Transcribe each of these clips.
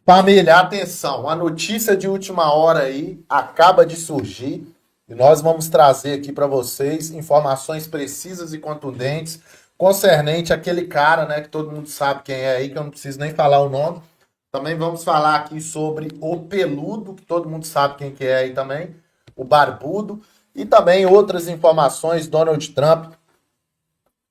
Família, atenção, a notícia de última hora aí acaba de surgir e nós vamos trazer aqui para vocês informações precisas e contundentes concernente àquele cara, né, que todo mundo sabe quem é aí, que eu não preciso nem falar o nome. Também vamos falar aqui sobre o Peludo, que todo mundo sabe quem que é aí também, o Barbudo, e também outras informações. Donald Trump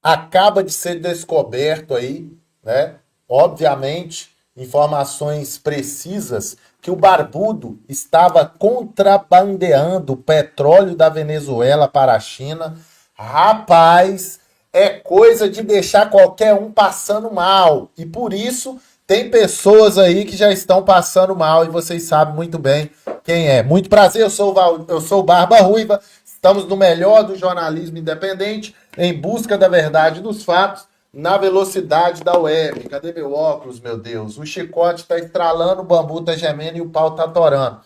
acaba de ser descoberto aí, né? Obviamente, informações precisas que o Barbudo estava contrabandeando petróleo da Venezuela para a China. Rapaz, é coisa de deixar qualquer um passando mal. E por isso tem pessoas aí que já estão passando mal e vocês sabem muito bem quem é. Muito prazer, eu sou o Barba Ruiva. Estamos no melhor do jornalismo independente, em busca da verdade dos fatos, na velocidade da web. Cadê meu óculos, meu Deus? O chicote está estralando, o bambu está gemendo e o pau está torando.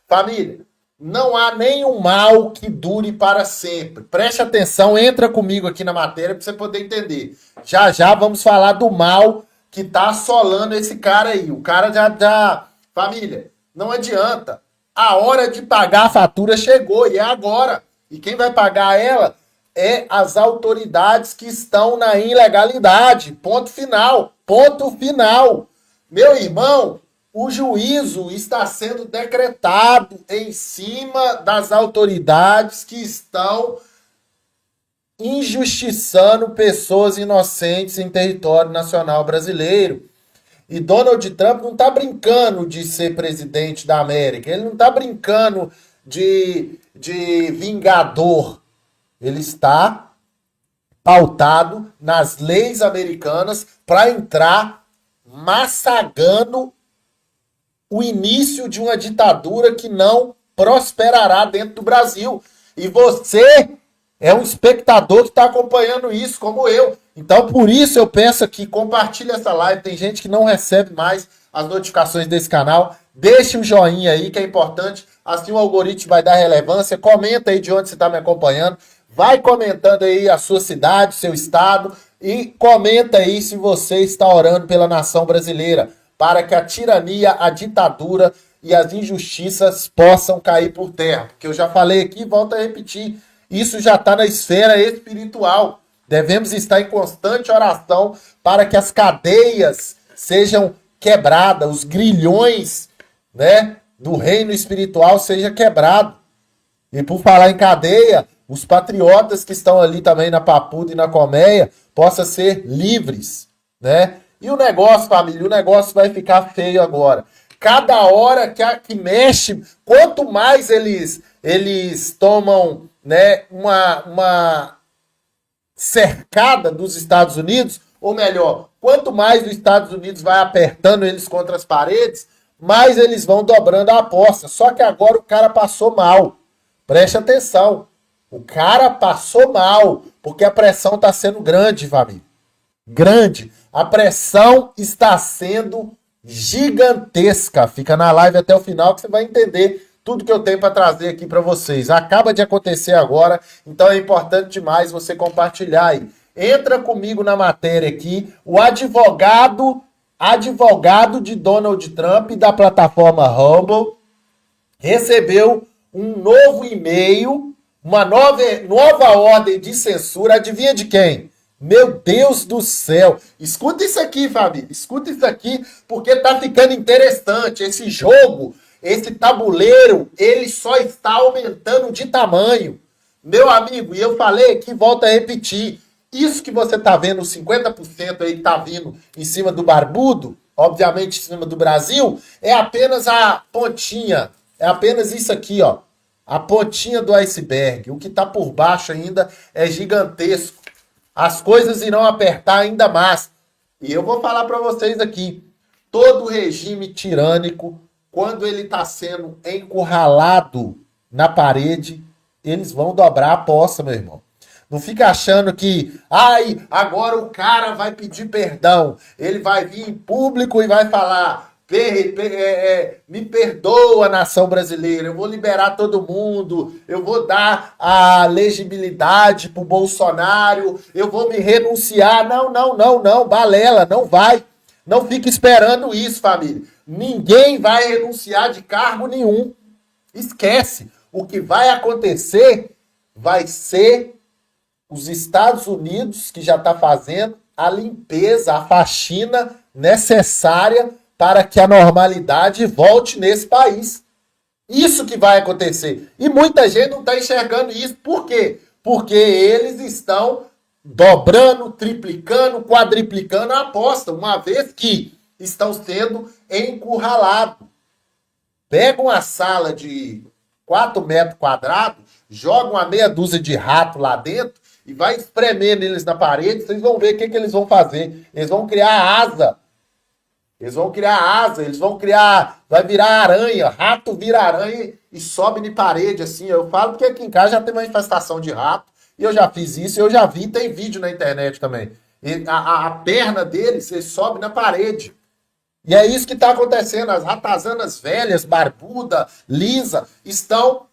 Família, não há nenhum mal que dure para sempre. Preste atenção, entra comigo aqui na matéria para você poder entender. Já já vamos falar do mal que está assolando esse cara aí. O cara já... Família, não adianta. A hora de pagar a fatura chegou e é agora. E quem vai pagar ela é as autoridades que estão na ilegalidade. Ponto final. Ponto final. Meu irmão, o juízo está sendo decretado em cima das autoridades que estão injustiçando pessoas inocentes em território nacional brasileiro. E Donald Trump não está brincando de ser presidente da América. Ele não está brincando de vingador. Ele está pautado nas leis americanas para entrar massacrando o início de uma ditadura que não prosperará dentro do Brasil. E você é um espectador que está acompanhando isso, como eu. Então, por isso eu peço aqui, compartilhe essa live. Tem gente que não recebe mais as notificações desse canal. Deixe um joinha aí, que é importante. Assim o algoritmo vai dar relevância. Comenta aí de onde você está me acompanhando. Vai comentando aí a sua cidade, seu estado. E comenta aí se você está orando pela nação brasileira, para que a tirania, a ditadura e as injustiças possam cair por terra. Porque eu já falei aqui, volto a repetir, isso já está na esfera espiritual. Devemos estar em constante oração para que as cadeias sejam quebradas, os grilhões, né, do reino espiritual sejam quebrados. E por falar em cadeia, os patriotas que estão ali também na Papuda e na Colmeia possam ser livres, né? E o negócio, família, o negócio vai ficar feio agora. Cada hora que mexe, quanto mais eles tomam, né, uma cercada dos Estados Unidos, ou melhor, quanto mais os Estados Unidos vai apertando eles contra as paredes, mais eles vão dobrando a aposta. Só que agora o cara passou mal. Preste atenção. O cara passou mal, porque a pressão está sendo grande, família. Grande. A pressão está sendo gigantesca. Fica na live até o final que você vai entender tudo que eu tenho para trazer aqui para vocês. Acaba de acontecer agora, então é importante demais você compartilhar aí. Entra comigo na matéria aqui. O advogado de Donald Trump da plataforma Rumble recebeu um novo e-mail, uma nova ordem de censura. Adivinha de quem? Meu Deus do céu. Escuta isso aqui, família. Escuta isso aqui, porque tá ficando interessante. Esse jogo, esse tabuleiro, ele só está aumentando de tamanho. Meu amigo, e eu falei aqui, volto a repetir. Isso que você tá vendo, os 50% aí que tá vindo em cima do Barbudo, obviamente em cima do Brasil, é apenas a pontinha. É apenas isso aqui, ó. A pontinha do iceberg. O que tá por baixo ainda é gigantesco. As coisas irão apertar ainda mais. E eu vou falar para vocês aqui. Todo regime tirânico, quando ele está sendo encurralado na parede, eles vão dobrar a aposta, meu irmão. Não fica achando que, agora o cara vai pedir perdão. Ele vai vir em público e vai falar, me perdoa, nação brasileira, eu vou liberar todo mundo, eu vou dar a legibilidade pro Bolsonaro, eu vou me renunciar. Não, balela, não vai. Não fique esperando isso, família. ninguém vai renunciar de cargo nenhum. Esquece. O que vai acontecer vai ser os Estados Unidos, que já está fazendo a limpeza, a faxina necessária para que a normalidade volte nesse país. Isso que vai acontecer. E muita gente não está enxergando isso. Por quê? Porque eles estão dobrando, triplicando, quadriplicando a aposta, uma vez que estão sendo encurralados. Pega uma sala de 4 metros quadrados, joga uma meia dúzia de rato lá dentro e vai espremendo eles na parede, vocês vão ver o que eles vão fazer. Eles vão criar asa. Eles vão criar, vai virar aranha, rato vira aranha e sobe na parede, assim. Eu falo porque aqui em casa já tem uma infestação de rato, e eu já fiz isso, eu já vi, tem vídeo na internet também. E a perna deles, ele sobe na parede. E é isso que está acontecendo, as ratazanas velhas, barbuda, lisa, estão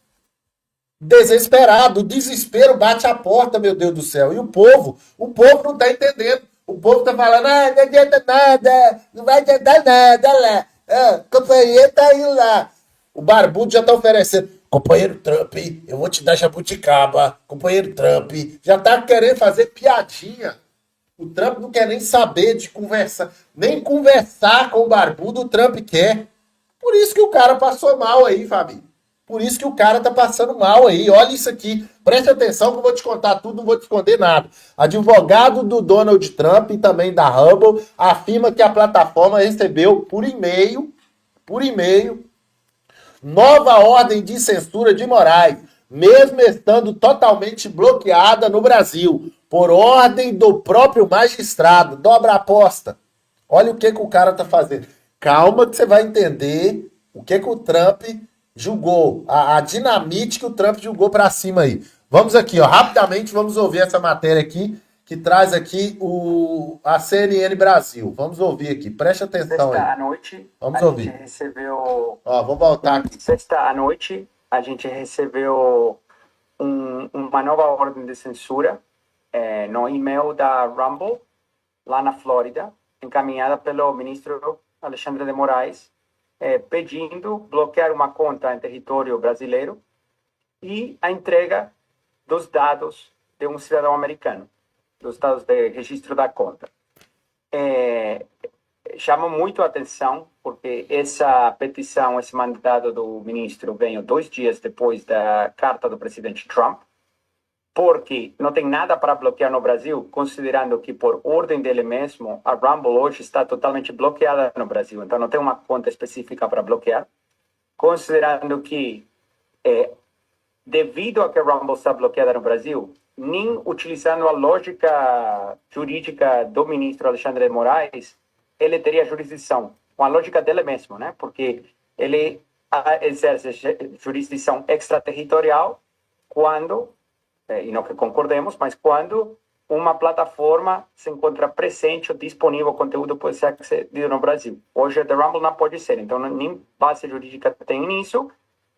desesperados, o desespero bate a porta, meu Deus do céu, e o povo não está entendendo. O povo tá falando, não adianta nada, não vai adiantar nada, olha lá. Companheiro tá indo lá. O barbudo já tá oferecendo. Companheiro Trump, eu vou te dar jabuticaba. Companheiro Trump, já tá querendo fazer piadinha. O Trump não quer nem saber de conversar, nem conversar com o barbudo o Trump quer. Por isso que o cara passou mal aí, Fabi. Por isso que o cara tá passando mal aí. Olha isso aqui. Preste atenção que eu vou te contar tudo, não vou te esconder nada. Advogado do Donald Trump e também da Rumble afirma que a plataforma recebeu por e-mail, nova ordem de censura de Moraes, mesmo estando totalmente bloqueada no Brasil, por ordem do próprio magistrado. Dobra a aposta. Olha o que o cara tá fazendo. Calma que você vai entender o que o Trump julgou, a dinamite que o Trump julgou para cima aí. Vamos aqui, ó, rapidamente vamos ouvir essa matéria aqui, que traz aqui a CNN Brasil. Vamos ouvir aqui, preste atenção aí. Sexta à noite, vamos a ouvir. gente recebeu... Ó, vou voltar aqui. Sexta à noite, a gente recebeu uma nova ordem de censura no e-mail da Rumble, lá na Flórida, encaminhada pelo ministro Alexandre de Moraes, pedindo bloquear uma conta em território brasileiro e a entrega dos dados de um cidadão americano, dos dados de registro da conta. Chama muito a atenção, porque essa petição, esse mandado do ministro veio 2 dias depois da carta do presidente Trump, porque não tem nada para bloquear no Brasil, considerando que, por ordem dele mesmo, a Rumble hoje está totalmente bloqueada no Brasil. Então, não tem uma conta específica para bloquear. Considerando que, devido a que a Rumble está bloqueada no Brasil, nem utilizando a lógica jurídica do ministro Alexandre de Moraes, ele teria jurisdição, com a lógica dele mesmo, né? Porque ele exerce jurisdição extraterritorial quando... e não que concordemos, mas quando uma plataforma se encontra presente ou disponível, o conteúdo pode ser acedido no Brasil. Hoje, a The Rumble não pode ser, então nem base jurídica tem nisso,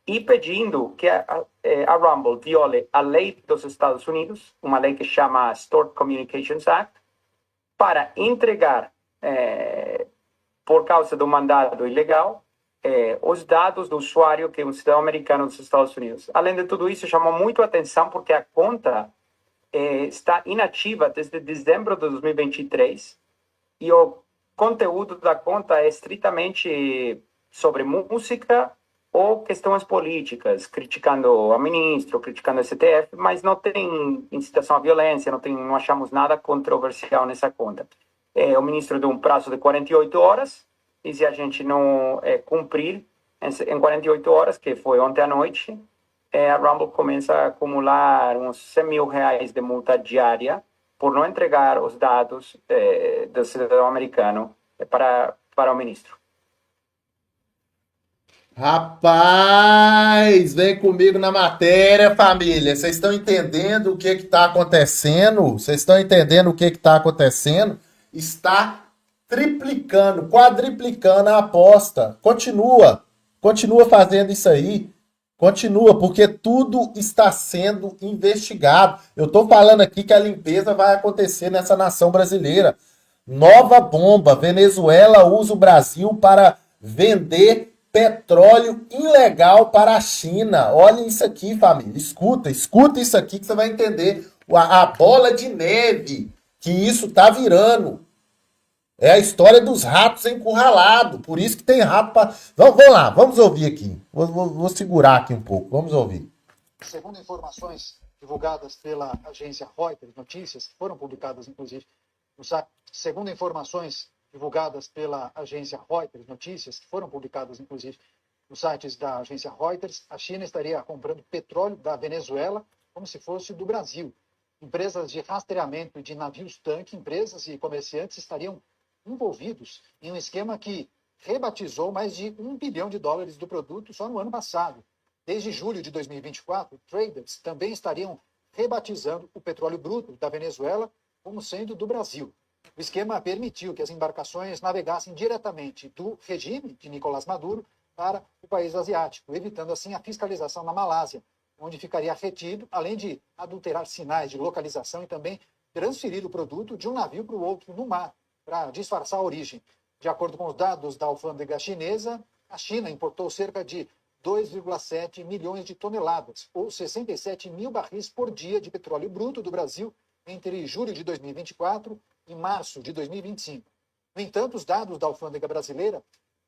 e pedindo que a Rumble viole a lei dos Estados Unidos, uma lei que chama Stored Communications Act, para entregar, por causa do mandado ilegal, os dados do usuário que é um cidadão americano dos Estados Unidos. Além de tudo isso, chamou muito a atenção porque a conta está inativa desde dezembro de 2023 e o conteúdo da conta é estritamente sobre música ou questões políticas, criticando a ministro, criticando o STF, mas não tem incitação à violência, não achamos nada controversial nessa conta. O ministro deu um prazo de 48 horas, e se a gente não cumprir em 48 horas, que foi ontem à noite, a Rumble começa a acumular uns 100 mil reais de multa diária por não entregar os dados do cidadão americano para o ministro. Rapaz, vem comigo na matéria, família. Vocês estão entendendo o que está acontecendo? Vocês estão entendendo o que está acontecendo? Está triplicando, quadriplicando a aposta. Continua fazendo isso aí. Continua, porque tudo está sendo investigado. Eu estou falando aqui que a limpeza vai acontecer nessa nação brasileira. Nova bomba. Venezuela usa o Brasil para vender petróleo ilegal para a China. Olha isso aqui, família. Escuta isso aqui que você vai entender a bola de neve que isso tá virando. É a história dos ratos encurralados. Por isso que tem rato para... Vamos lá, vamos ouvir aqui. Vou segurar aqui um pouco. Vamos ouvir. Segundo informações divulgadas pela agência Reuters, notícias que foram publicadas, inclusive, no site. Segundo informações divulgadas pela agência Reuters, notícias que foram publicadas, inclusive, nos sites da agência Reuters, a China estaria comprando petróleo da Venezuela como se fosse do Brasil. Empresas de rastreamento de navios-tanque, empresas e comerciantes estariam envolvidos em um esquema que rebatizou mais de $1 bilhão do produto só no ano passado. Desde julho de 2024, traders também estariam rebatizando o petróleo bruto da Venezuela como sendo do Brasil. O esquema permitiu que as embarcações navegassem diretamente do regime de Nicolás Maduro para o país asiático, evitando assim a fiscalização na Malásia, onde ficaria retido, além de adulterar sinais de localização e também transferir o produto de um navio para o outro no mar, para disfarçar a origem. De acordo com os dados da alfândega chinesa, a China importou cerca de 2,7 milhões de toneladas, ou 67 mil barris por dia de petróleo bruto do Brasil entre julho de 2024 e março de 2025. No entanto, os dados da alfândega brasileira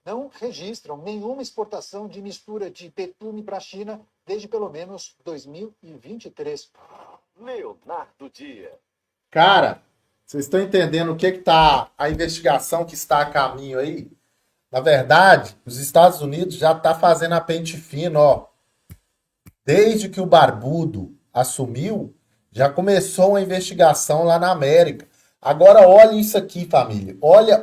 não registram nenhuma exportação de mistura de betume para a China desde pelo menos 2023. Leonardo Dia. Cara, vocês estão entendendo o que tá a investigação que está a caminho aí? Na verdade, os Estados Unidos já tá fazendo a pente fino, ó. Desde que o Barbudo assumiu, já começou uma investigação lá na América. Agora olha isso aqui, família. Olha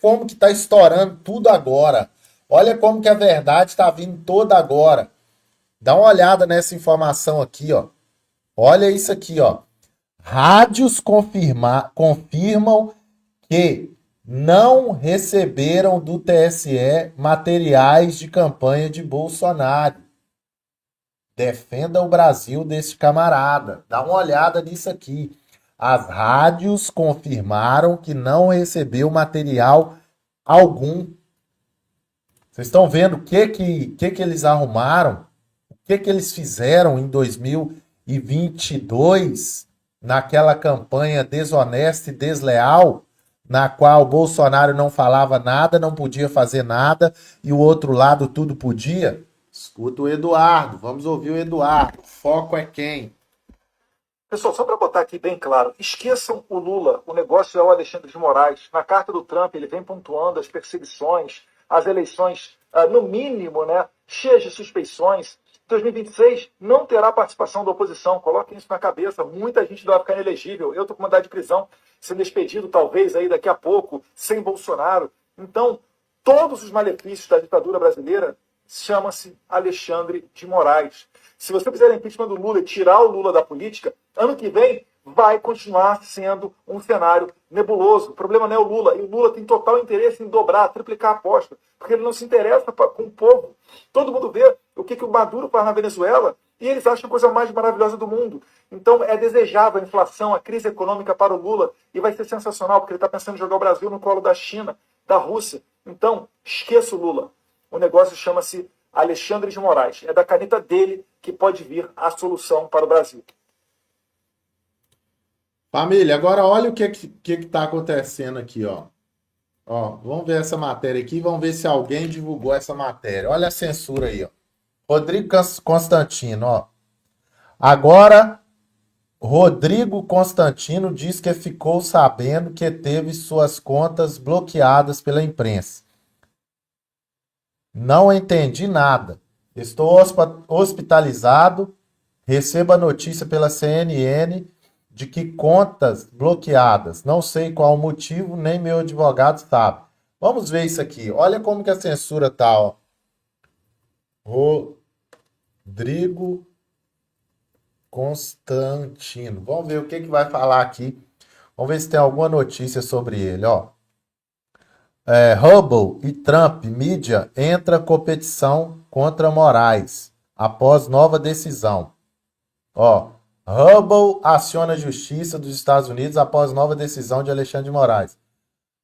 como que tá estourando tudo agora. Olha como que a verdade tá vindo toda agora. Dá uma olhada nessa informação aqui, ó. Olha isso aqui, ó. Rádios confirmam que não receberam do TSE materiais de campanha de Bolsonaro. Defenda o Brasil desse camarada. Dá uma olhada nisso aqui. As rádios confirmaram que não recebeu material algum. Vocês estão vendo o que eles arrumaram? O que eles fizeram em 2022 naquela campanha desonesta e desleal, na qual o Bolsonaro não falava nada, não podia fazer nada e o outro lado tudo podia? Escuta o Eduardo, vamos ouvir o Eduardo. O foco é quem? Pessoal, só para botar aqui bem claro, esqueçam o Lula, o negócio é o Alexandre de Moraes. Na carta do Trump, ele vem pontuando as perseguições, as eleições, no mínimo, né, cheias de suspeições. 2026 não terá participação da oposição, coloquem isso na cabeça. Muita gente vai ficar inelegível. Eu estou com mandado de prisão, sendo expedido talvez aí daqui a pouco, sem Bolsonaro. Então, todos os malefícios da ditadura brasileira chama-se Alexandre de Moraes. Se você fizer impeachment do Lula e tirar o Lula da política, ano que vem vai continuar sendo um cenário nebuloso. O problema não é o Lula. E o Lula tem total interesse em dobrar, triplicar a aposta, porque ele não se interessa com o povo. Todo mundo vê o que o Maduro faz na Venezuela e eles acham a coisa mais maravilhosa do mundo. Então é desejável a inflação, a crise econômica para o Lula e vai ser sensacional, porque ele está pensando em jogar o Brasil no colo da China, da Rússia. Então, esqueça o Lula. O negócio chama-se Alexandre de Moraes. É da caneta dele que pode vir a solução para o Brasil. Família, agora olha o que tá acontecendo aqui, ó. Ó, vamos ver essa matéria aqui, vamos ver se alguém divulgou essa matéria. Olha a censura aí, ó. Rodrigo Constantino, ó. Agora, Rodrigo Constantino diz que ficou sabendo que teve suas contas bloqueadas pela imprensa. Não entendi nada. Estou hospitalizado. Recebo a notícia pela CNN de que contas bloqueadas. Não sei qual o motivo, nem meu advogado sabe. Vamos ver isso aqui. Olha como que a censura tá, ó. Rodrigo Constantino. Vamos ver o que vai falar aqui. Vamos ver se tem alguma notícia sobre ele, ó. Hubble e Trump, mídia, entra competição contra Moraes após nova decisão. Ó, Hubble aciona a justiça dos Estados Unidos após nova decisão de Alexandre de Moraes.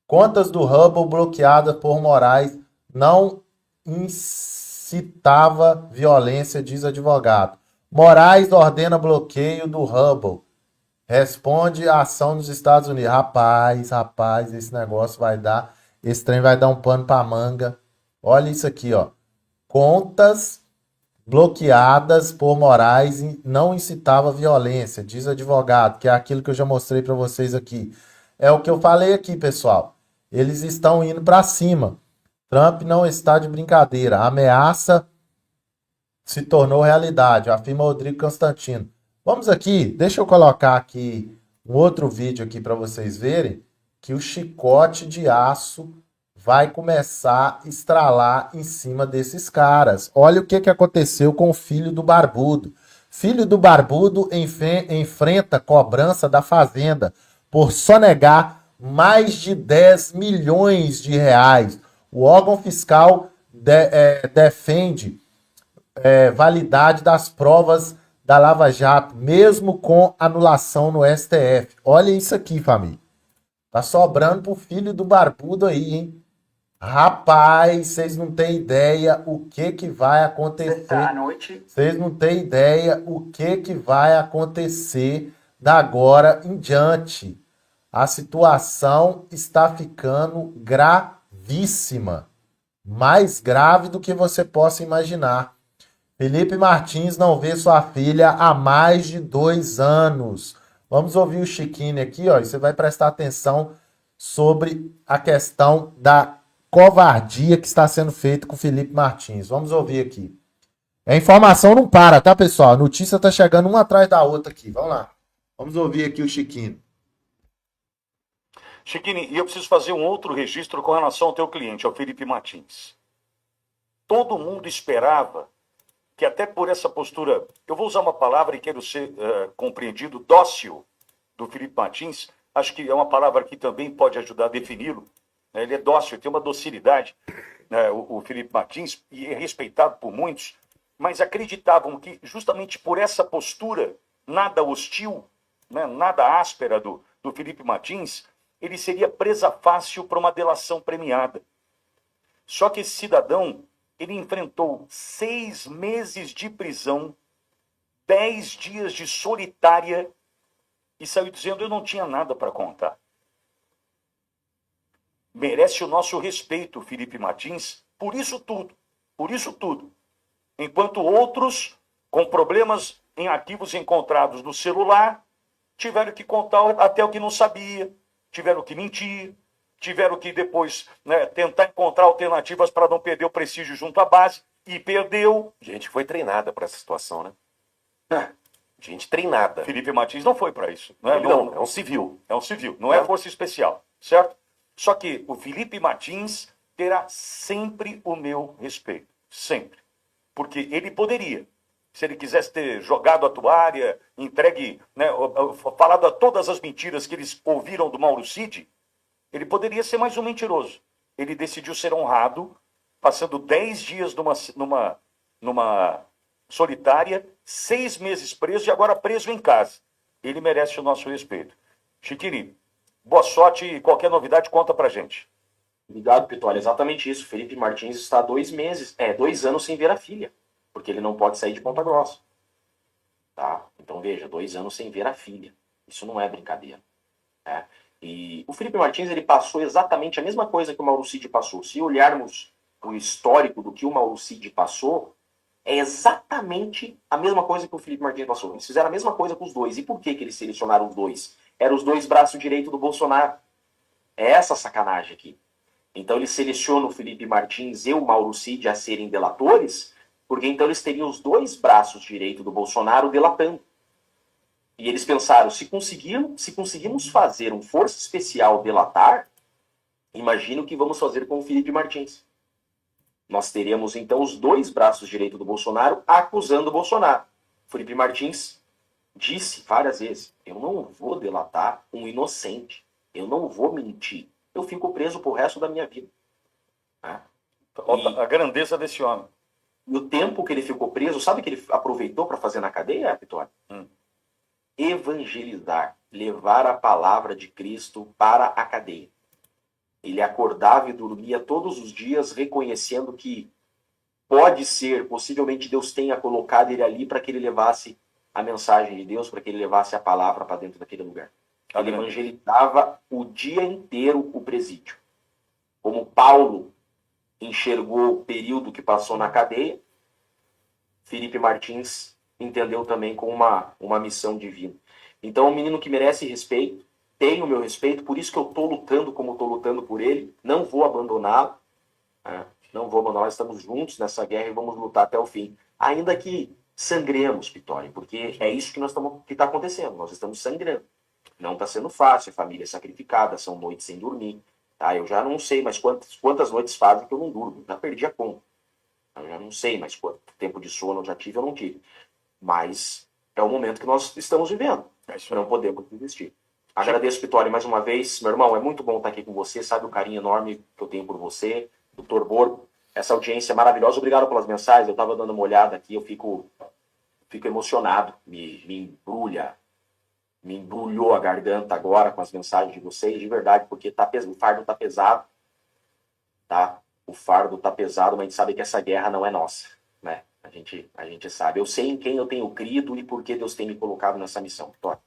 Contas do Hubble bloqueadas por Moraes não incitava violência, diz advogado. Moraes ordena bloqueio do Hubble. Responde a ação nos Estados Unidos. Rapaz, esse negócio vai dar... Esse trem vai dar um pano pra manga. Olha isso aqui, ó. Contas bloqueadas por Moraes não incitava violência, diz advogado, que é aquilo que eu já mostrei para vocês aqui. É o que eu falei aqui, pessoal. Eles estão indo para cima. Trump não está de brincadeira. A ameaça se tornou realidade, afirma Rodrigo Constantino. Vamos aqui, deixa eu colocar aqui um outro vídeo aqui para vocês verem que o chicote de aço vai começar a estralar em cima desses caras. Olha o que aconteceu com o filho do Barbudo. Filho do Barbudo enfrenta cobrança da Fazenda por sonegar mais de 10 milhões de reais. O órgão fiscal defende validade das provas da Lava Jato, mesmo com anulação no STF. Olha isso aqui, família. Tá sobrando pro filho do Barbudo aí, hein? Rapaz, vocês não têm ideia o que vai acontecer. À noite. Vocês não têm ideia o que vai acontecer da agora em diante. A situação está ficando gravíssima. Mais grave do que você possa imaginar. Felipe Martins não vê sua filha há mais de 2 anos. Vamos ouvir o Chiquinho aqui, ó, e você vai prestar atenção sobre a questão da covardia que está sendo feita com o Felipe Martins. Vamos ouvir aqui. A informação não para, tá, pessoal? A notícia tá chegando uma atrás da outra aqui. Vamos lá. Vamos ouvir aqui o Chiquinho. Chiquinho, e eu preciso fazer um outro registro com relação ao teu cliente, ao Felipe Martins. Todo mundo esperava que até por essa postura, eu vou usar uma palavra e quero ser compreendido, dócil do Felipe Martins, acho que é uma palavra que também pode ajudar a defini-lo. Ele é dócil, tem uma docilidade, né, o Felipe Martins, e é respeitado por muitos, mas acreditavam que justamente por essa postura nada hostil, né, nada áspera do Felipe Martins, ele seria presa fácil para uma delação premiada. Só que esse cidadão, ele enfrentou 6 meses de prisão, 10 dias de solitária e saiu dizendo: eu não tinha nada para contar. Merece o nosso respeito, Felipe Martins, por isso tudo. Por isso tudo. Enquanto outros, com problemas em arquivos encontrados no celular, tiveram que contar até o que não sabia, tiveram que mentir, tiveram que depois, né, tentar encontrar alternativas para não perder o prestígio junto à base, e perdeu. Gente foi treinada para essa situação, né? Gente treinada. Felipe Martins não foi para isso. Né? Não, é um civil. É um civil, não é força especial, certo? Só que o Felipe Martins terá sempre o meu respeito, sempre. Porque ele poderia, se ele quisesse ter jogado a toalha, entregue, né, falado a todas as mentiras que eles ouviram do Mauro Cid, ele poderia ser mais um mentiroso. Ele decidiu ser honrado, passando 10 dias numa solitária, 6 meses preso e agora preso em casa. Ele merece o nosso respeito. Chiquini, boa sorte e qualquer novidade conta pra gente. Obrigado, Pitória. Exatamente isso. Felipe Martins está 2 anos sem ver a filha, porque ele não pode sair de Ponta Grossa. Tá? Então veja, 2 anos sem ver a filha. Isso não é brincadeira. Né? E o Felipe Martins, ele passou exatamente a mesma coisa que o Mauro Cid passou. Se olharmos o histórico do que o Mauro Cid passou, é exatamente a mesma coisa que o Felipe Martins passou. Eles fizeram a mesma coisa com os dois. E por que eles selecionaram os dois? Eram os 2 braços direitos do Bolsonaro. É essa sacanagem aqui. Então eles selecionam o Felipe Martins e o Mauro Cid a serem delatores, porque então eles teriam os 2 braços direitos do Bolsonaro delatando. E eles pensaram, se conseguimos fazer um força especial delatar, imagina o que vamos fazer com o Felipe Martins. Nós teríamos então os 2 braços direitos do Bolsonaro acusando o Bolsonaro. Felipe Martins disse várias vezes: eu não vou delatar um inocente, eu não vou mentir, eu fico preso pro resto da minha vida. Né? A grandeza desse homem. E o tempo que ele ficou preso, sabe o que ele aproveitou para fazer na cadeia, Vitória? Evangelizar, levar a palavra de Cristo para a cadeia. Ele acordava e dormia todos os dias reconhecendo que pode ser, possivelmente Deus tenha colocado ele ali para que ele levasse a mensagem de Deus, para que ele levasse a palavra para dentro daquele lugar. Ele evangelizava o dia inteiro o presídio. Como Paulo enxergou o período que passou na cadeia, Felipe Martins entendeu também como uma missão divina. Então, é um menino que merece respeito, tem o meu respeito, por isso que eu estou lutando como estou lutando por ele, não vou abandoná-lo, né? Não vou abandonar, estamos juntos nessa guerra e vamos lutar até o fim. Ainda que sangremos, Pitório, porque é isso que está acontecendo, nós estamos sangrando. Não está sendo fácil, a família é sacrificada, são noites sem dormir. Tá? Eu já não sei mais quantas noites fazem que eu não durmo, já perdi a conta. Eu já não sei mais quanto tempo de sono eu já tive ou não tive. Mas é o momento que nós estamos vivendo. Não podemos desistir. Agradeço, Pitório, mais uma vez. Meu irmão, é muito bom estar aqui com você. Sabe o carinho enorme que eu tenho por você. Doutor Borgo, essa audiência é maravilhosa. Obrigado pelas mensagens. Eu estava dando uma olhada aqui. Eu fico emocionado. Me embrulhou a garganta agora com as mensagens de vocês. De verdade, porque o fardo está pesado. Tá? O fardo está pesado, mas a gente sabe que essa guerra não é nossa. Né? A gente sabe. Eu sei em quem eu tenho crido e por que Deus tem me colocado nessa missão. Pitório.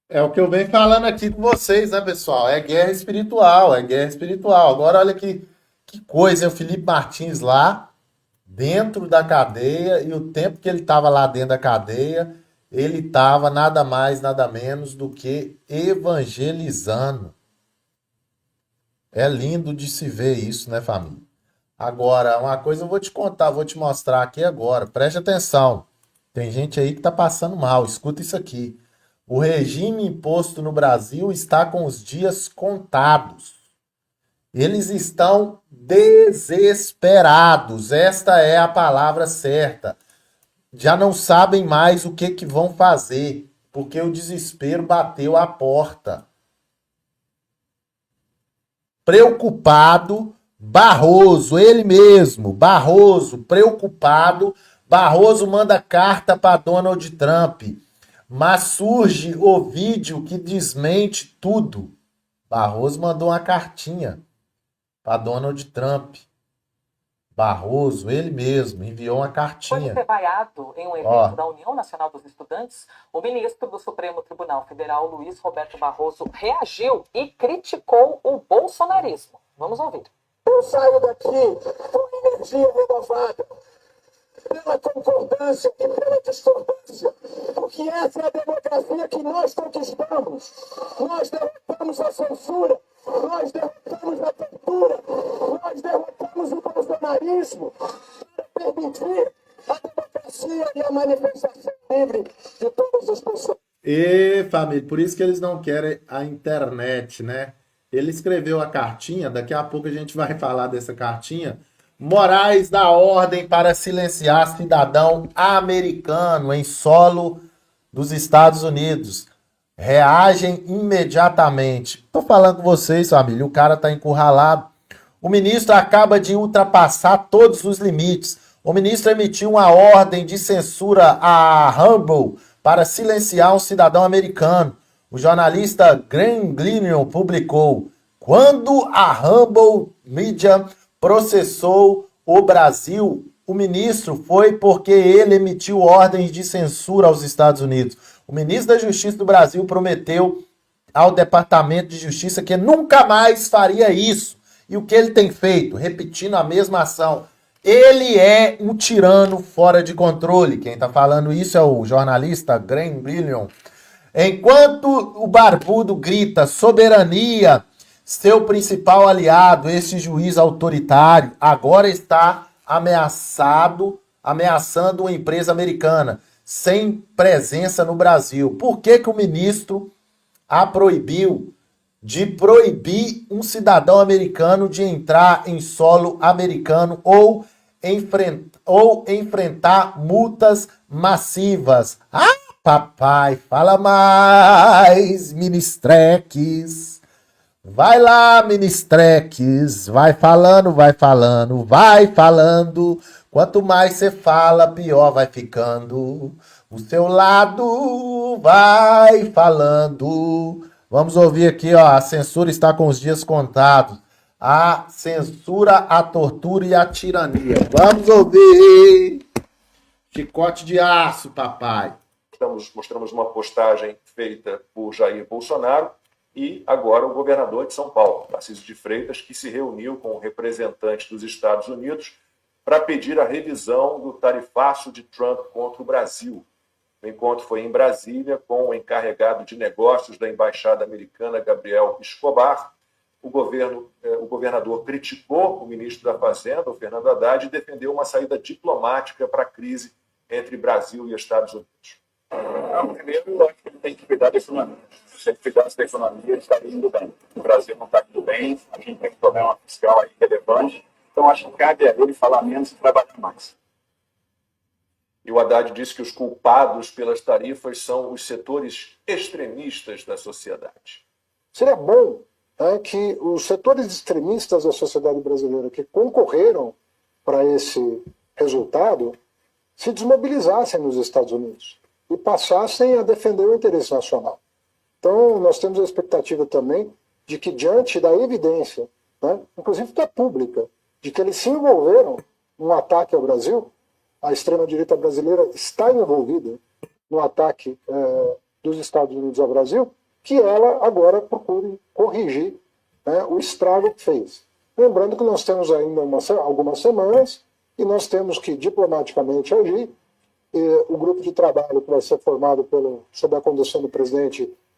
É o que eu venho falando aqui com vocês, né, pessoal? É guerra espiritual, é guerra espiritual. Agora, olha que coisa, é o Felipe Martins lá, dentro da cadeia, e o tempo que ele estava lá dentro da cadeia, ele estava nada mais, nada menos do que evangelizando. É lindo de se ver isso, né, família? Agora, uma coisa eu vou te contar, vou te mostrar aqui agora. Preste atenção. Tem gente aí que tá passando mal. Escuta isso aqui. O regime imposto no Brasil está com os dias contados. Eles estão desesperados. Esta é a palavra certa. Já não sabem mais o que vão fazer, porque o desespero bateu a porta. Preocupado, Barroso, ele mesmo, Barroso, preocupado, Barroso manda carta para Donald Trump, mas surge o vídeo que desmente tudo. Barroso mandou uma cartinha para Donald Trump. Barroso, ele mesmo, enviou uma cartinha. Foi vaiado em um evento da União Nacional dos Estudantes. O ministro do Supremo Tribunal Federal, Luiz Roberto Barroso, reagiu e criticou o bolsonarismo. Vamos ouvir. Eu saio daqui com energia renovada, pela concordância e pela discordância, porque essa é a democracia que nós conquistamos. Nós derrotamos a censura, nós derrotamos a tortura, nós derrotamos o bolsonarismo para permitir a democracia e a manifestação livre de todas as pessoas. E, família, por isso que eles não querem a internet, né? Ele escreveu a cartinha, daqui a pouco a gente vai falar dessa cartinha. Moraes dá ordem para silenciar cidadão americano em solo dos Estados Unidos. Reagem imediatamente. Estou falando com vocês, família, o cara está encurralado. O ministro acaba de ultrapassar todos os limites. O ministro emitiu uma ordem de censura a Rumble para silenciar um cidadão americano. O jornalista Graham Glenn publicou: quando a Rumble Media processou o Brasil, o ministro foi porque ele emitiu ordens de censura aos Estados Unidos. O ministro da Justiça do Brasil prometeu ao Departamento de Justiça que nunca mais faria isso. E o que ele tem feito? Repetindo a mesma ação. Ele é um tirano fora de controle. Quem está falando isso é o jornalista Graham Glenn. Enquanto o barbudo grita soberania, seu principal aliado, esse juiz autoritário, agora está ameaçando uma empresa americana sem presença no Brasil. Por que o ministro a proibiu de proibir um cidadão americano de entrar em solo americano ou enfrentar multas massivas? Ah, papai, fala mais, Ministreques. Vai lá, Ministreques, vai falando. Quanto mais você fala, pior vai ficando. O seu lado vai falando. Vamos ouvir aqui, ó, a censura está com os dias contados. A censura, a tortura e a tirania. Vamos ouvir. Chicote de aço, papai. Mostramos uma postagem feita por Jair Bolsonaro e agora o governador de São Paulo, Tarcísio de Freitas, que se reuniu com representantes dos Estados Unidos para pedir a revisão do tarifaço de Trump contra o Brasil. O encontro foi em Brasília com o encarregado de negócios da Embaixada Americana, Gabriel Escobar. O governador criticou o ministro da Fazenda, o Fernando Haddad, e defendeu uma saída diplomática para a crise entre Brasil e Estados Unidos. Primeiro, eu acho que ele tem que cuidar da economia. Se ele cuidasse da economia, ele estaria indo bem. O Brasil não está indo bem, a gente tem um problema fiscal aí relevante, então acho que cabe a ele falar menos e trabalhar mais. E o Haddad disse que os culpados pelas tarifas são os setores extremistas da sociedade. Seria bom que os setores extremistas da sociedade brasileira que concorreram para esse resultado se desmobilizassem nos Estados Unidos e passassem a defender o interesse nacional. Então, nós temos a expectativa também de que, diante da evidência, inclusive da pública, de que eles se envolveram num ataque ao Brasil, a extrema-direita brasileira está envolvida no ataque dos Estados Unidos ao Brasil, que ela agora procure corrigir o estrago que fez. Lembrando que nós temos ainda algumas semanas e nós temos que diplomaticamente agir. O grupo de trabalho que vai ser formado sob a condução do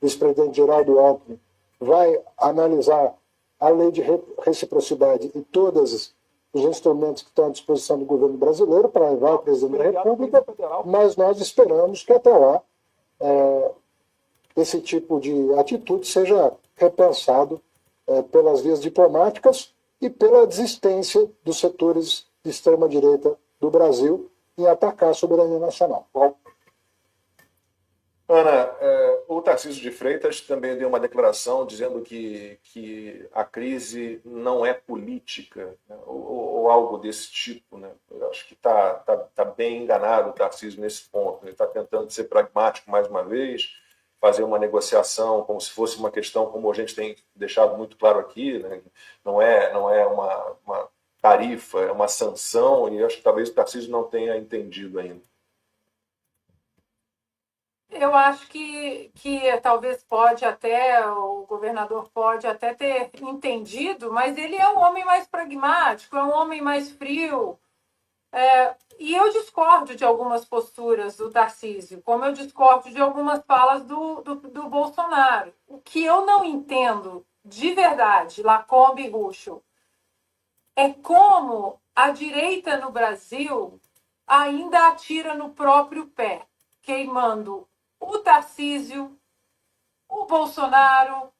vice-presidente Geraldo Alckmin, vai analisar a lei de reciprocidade e todos os instrumentos que estão à disposição do governo brasileiro para levar ao presidente da República, mas nós esperamos que até lá esse tipo de atitude seja repensado pelas vias diplomáticas e pela desistência dos setores de extrema-direita do Brasil em atacar a soberania nacional. Ana, o Tarcísio de Freitas também deu uma declaração dizendo que a crise não é política, né, ou algo desse tipo. Né? Eu acho que está bem enganado o Tarcísio nesse ponto. Ele está tentando ser pragmático mais uma vez, fazer uma negociação como se fosse uma questão, como a gente tem deixado muito claro aqui, né? Não é uma tarifa, é uma sanção, e acho que talvez o Tarcísio não tenha entendido ainda. Eu acho que talvez o governador pode até ter entendido, mas ele é um homem mais pragmático, é um homem mais frio. E eu discordo de algumas posturas do Tarcísio, como eu discordo de algumas falas do Bolsonaro. O que eu não entendo de verdade, Lacombe e Ruschel, é como a direita no Brasil ainda atira no próprio pé, queimando o Tarcísio, o Bolsonaro,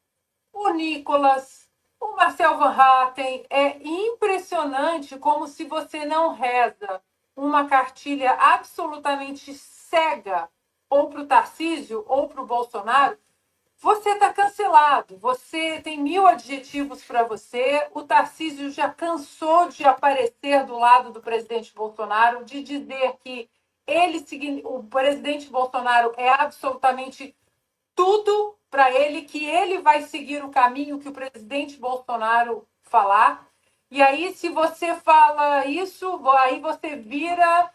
o Nicolas, o Marcel Van Hatten. É impressionante como, se você não reza uma cartilha absolutamente cega ou para o Tarcísio ou para o Bolsonaro, você está cancelado. Você tem 1000 adjetivos para você. O Tarcísio já cansou de aparecer do lado do presidente Bolsonaro, de dizer que o presidente Bolsonaro é absolutamente tudo para ele, que ele vai seguir o caminho que o presidente Bolsonaro falar. E aí, se você fala isso, aí você vira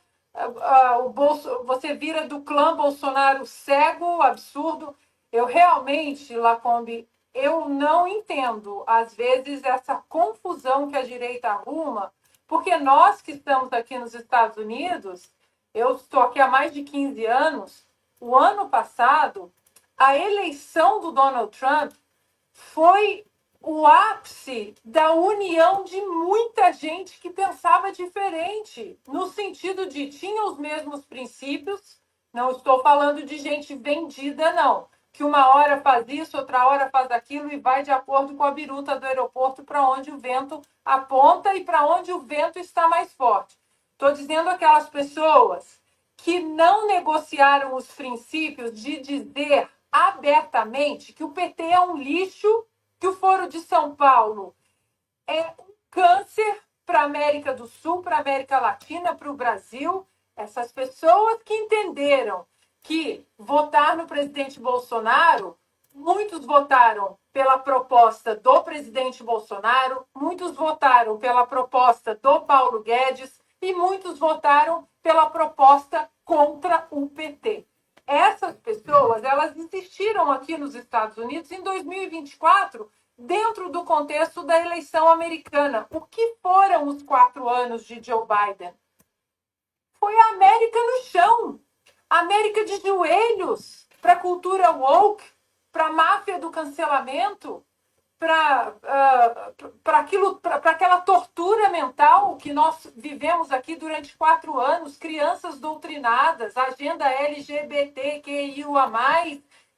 do clã Bolsonaro cego, absurdo. Eu realmente, Lacombe, eu não entendo, às vezes, essa confusão que a direita arruma, porque nós que estamos aqui nos Estados Unidos, eu estou aqui há mais de 15 anos, o ano passado, a eleição do Donald Trump foi o ápice da união de muita gente que pensava diferente, no sentido de tinha os mesmos princípios. Não estou falando de gente vendida, não, que uma hora faz isso, outra hora faz aquilo e vai de acordo com a biruta do aeroporto para onde o vento aponta e para onde o vento está mais forte. Estou dizendo aquelas pessoas que não negociaram os princípios de dizer abertamente que o PT é um lixo, que o Foro de São Paulo é um câncer para a América do Sul, para a América Latina, para o Brasil. Essas pessoas que entenderam que votar no presidente Bolsonaro muitos votaram pela proposta do presidente Bolsonaro, muitos votaram pela proposta do Paulo Guedes e muitos votaram pela proposta contra o PT. Essas pessoas, elas existiram aqui nos Estados Unidos em 2024, dentro do contexto da eleição americana. O que foram os 4 anos de Joe Biden? Foi a América no chão, a América de joelhos para a cultura woke, para a máfia do cancelamento, para aquela tortura mental que nós vivemos aqui durante 4 anos, crianças doutrinadas, agenda LGBTQIA+,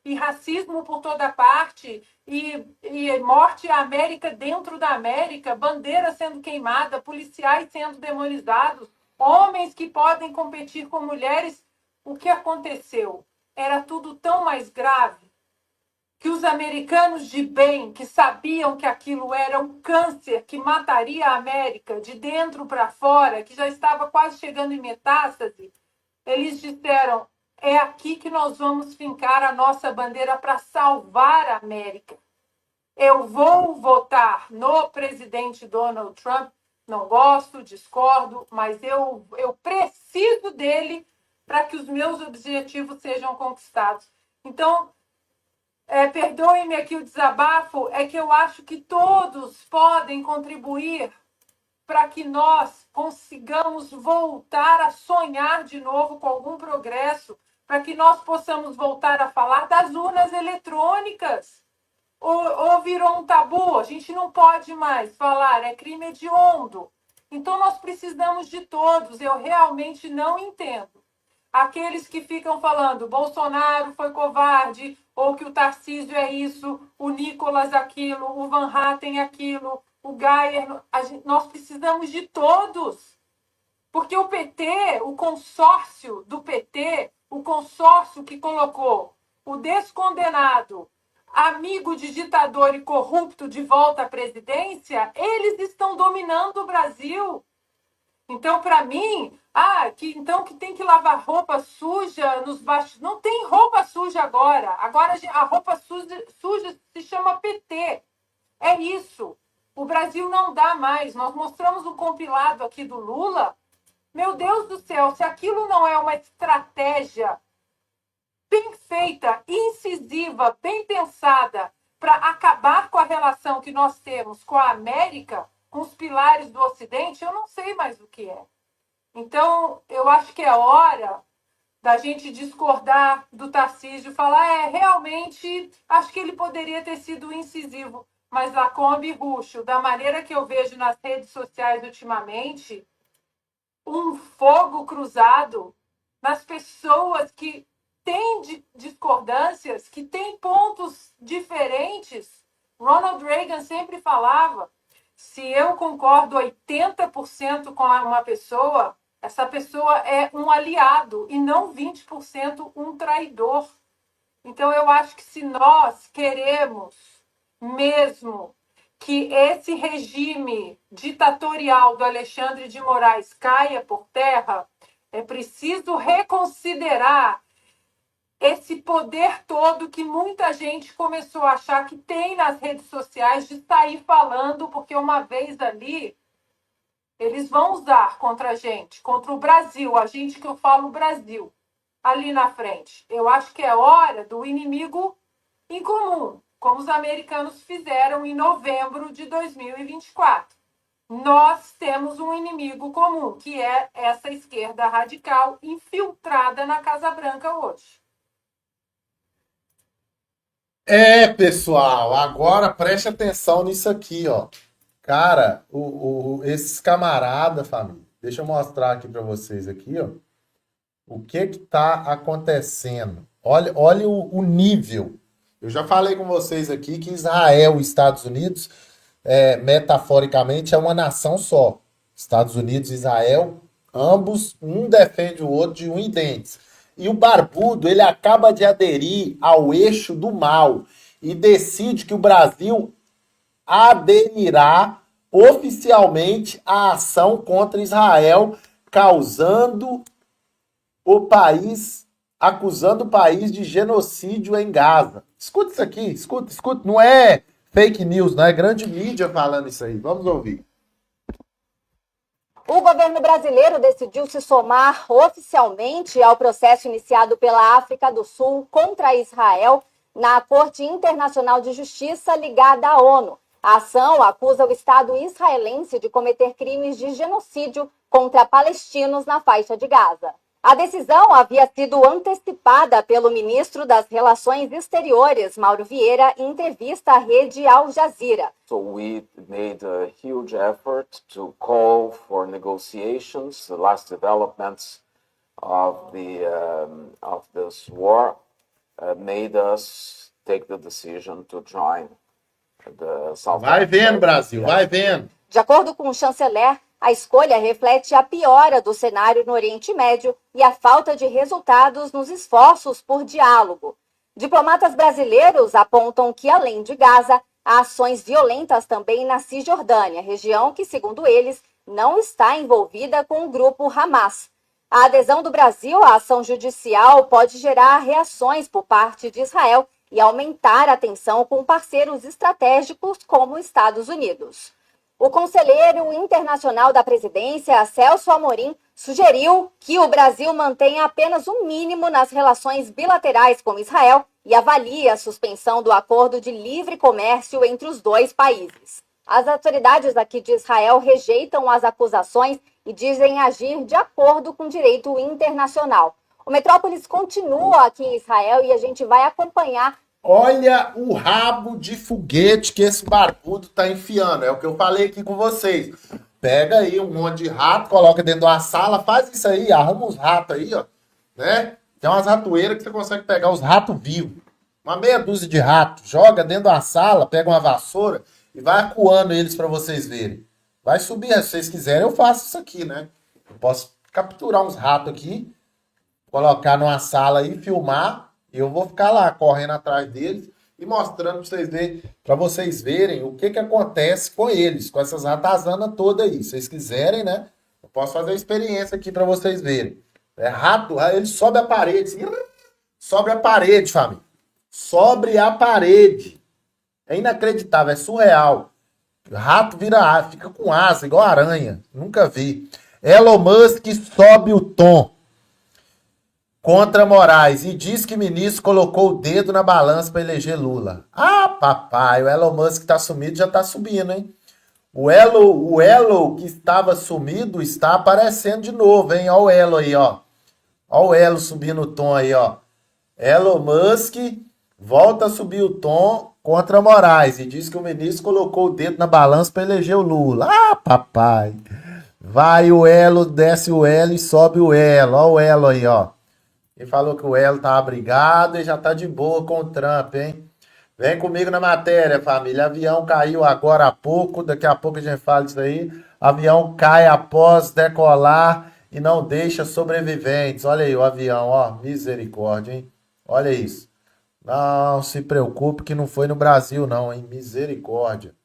e racismo por toda parte, e morte à América dentro da América, bandeira sendo queimada, policiais sendo demonizados, homens que podem competir com mulheres. O que aconteceu? Era tudo tão mais grave que os americanos de bem, que sabiam que aquilo era um câncer que mataria a América de dentro para fora, que já estava quase chegando em metástase, eles disseram: é aqui que nós vamos fincar a nossa bandeira para salvar a América. Eu vou votar no presidente Donald Trump, não gosto, discordo, mas eu preciso dele para que os meus objetivos sejam conquistados. Então, perdoem-me aqui o desabafo, é que eu acho que todos podem contribuir para que nós consigamos voltar a sonhar de novo com algum progresso, para que nós possamos voltar a falar das urnas eletrônicas. Ou virou um tabu, a gente não pode mais falar, é crime hediondo. Então nós precisamos de todos, eu realmente não entendo. Aqueles que ficam falando Bolsonaro foi covarde, ou que o Tarcísio é isso, o Nicolas aquilo, o Van Hatten aquilo, o Geyer, nós precisamos de todos. Porque o PT, o consórcio do PT, o consórcio que colocou o descondenado, amigo de ditador e corrupto de volta à presidência, eles estão dominando o Brasil. Então, para mim, que tem que lavar roupa suja nos bastidores. Não tem roupa suja agora. Agora a roupa suja se chama PT. É isso. O Brasil não dá mais. Nós mostramos um compilado aqui do Lula. Meu Deus do céu, se aquilo não é uma estratégia bem feita, incisiva, bem pensada, para acabar com a relação que nós temos com a América, com os pilares do Ocidente, eu não sei mais o que é. Então, eu acho que é hora da gente discordar do Tarcísio, falar, realmente, acho que ele poderia ter sido incisivo, mas Lacombe e Ruxo, da maneira que eu vejo nas redes sociais ultimamente, um fogo cruzado nas pessoas que têm discordâncias, que têm pontos diferentes. Ronald Reagan sempre falava, se eu concordo 80% com uma pessoa, essa pessoa é um aliado e não 20% um traidor. Então, eu acho que se nós queremos mesmo que esse regime ditatorial do Alexandre de Moraes caia por terra, é preciso reconsiderar esse poder todo que muita gente começou a achar que tem nas redes sociais de sair falando, porque uma vez ali, eles vão usar contra a gente, contra o Brasil, a gente que eu falo Brasil, ali na frente. Eu acho que é hora do inimigo em comum, como os americanos fizeram em novembro de 2024. Nós temos um inimigo comum, que é essa esquerda radical infiltrada na Casa Branca hoje. Pessoal, agora preste atenção nisso aqui, ó. Cara, esses camaradas, família, deixa eu mostrar aqui para vocês aqui, ó. O que tá acontecendo. Olha o nível. Eu já falei com vocês aqui que Israel e Estados Unidos, metaforicamente, é uma nação só. Estados Unidos e Israel, ambos, um defende o outro de unhas e dentes. E o barbudo, ele acaba de aderir ao eixo do mal e decide que o Brasil aderirá oficialmente à ação contra Israel, acusando o país de genocídio em Gaza. Escuta isso aqui, escuta. Não é fake news, não é grande mídia falando isso aí. Vamos ouvir. O governo brasileiro decidiu se somar oficialmente ao processo iniciado pela África do Sul contra Israel na Corte Internacional de Justiça ligada à ONU. A ação acusa o Estado israelense de cometer crimes de genocídio contra palestinos na faixa de Gaza. A decisão havia sido antecipada pelo ministro das Relações Exteriores, Mauro Vieira, em entrevista à rede Al Jazeera. So we made a huge effort to call for negotiations. The last developments of this war made us take the decision to join the South. Vai vendo, Brasil, vai vendo. De acordo com o chanceler, a escolha reflete a piora do cenário no Oriente Médio e a falta de resultados nos esforços por diálogo. Diplomatas brasileiros apontam que, além de Gaza, há ações violentas também na Cisjordânia, região que, segundo eles, não está envolvida com o grupo Hamas. A adesão do Brasil à ação judicial pode gerar reações por parte de Israel e aumentar a tensão com parceiros estratégicos como os Estados Unidos. O conselheiro internacional da presidência, Celso Amorim, sugeriu que o Brasil mantenha apenas o mínimo nas relações bilaterais com Israel e avalie a suspensão do acordo de livre comércio entre os dois países. As autoridades aqui de Israel rejeitam as acusações e dizem agir de acordo com o direito internacional. O Metrópolis continua aqui em Israel e a gente vai acompanhar. Olha o rabo de foguete que esse barbudo tá enfiando. É o que eu falei aqui com vocês. Pega aí um monte de rato, coloca dentro de uma sala, faz isso aí, arruma uns ratos aí, ó. Né? Tem umas ratoeiras que você consegue pegar os ratos vivos. Uma meia dúzia de ratos, joga dentro de uma sala, pega uma vassoura e vai acuando eles para vocês verem. Vai subir, se vocês quiserem, eu faço isso aqui, né? Eu posso capturar uns ratos aqui, colocar numa sala aí, filmar. Eu vou ficar lá correndo atrás deles e mostrando para vocês verem o que acontece com eles, com essas ratazanas todas aí. Se vocês quiserem, né? Eu posso fazer a experiência aqui para vocês verem. É rato, ele sobe a parede. Assim, sobe a parede, família. Sobe a parede. É inacreditável, é surreal. O rato fica com asa, igual aranha. Nunca vi. Elon Musk sobe o tom contra Moraes e diz que o ministro colocou o dedo na balança para eleger Lula. Ah, papai, o Elon Musk tá sumido, já tá subindo, hein? O elo que estava sumido está aparecendo de novo, hein? Ó o elo aí, ó. Ó o elo subindo o tom aí, ó. Elon Musk volta a subir o tom contra Moraes e diz que o ministro colocou o dedo na balança para eleger o Lula. Ah, papai. Vai o elo, desce o elo e sobe o elo. Ó o elo aí, ó. Ele falou que o elo tá abrigado e já tá de boa com o Trump, hein? Vem comigo na matéria, família. Avião caiu agora há pouco, daqui a pouco a gente fala disso aí. Avião cai após decolar e não deixa sobreviventes. Olha aí o avião, ó. Misericórdia, hein? Olha isso. Não se preocupe que não foi no Brasil, não, hein? Misericórdia.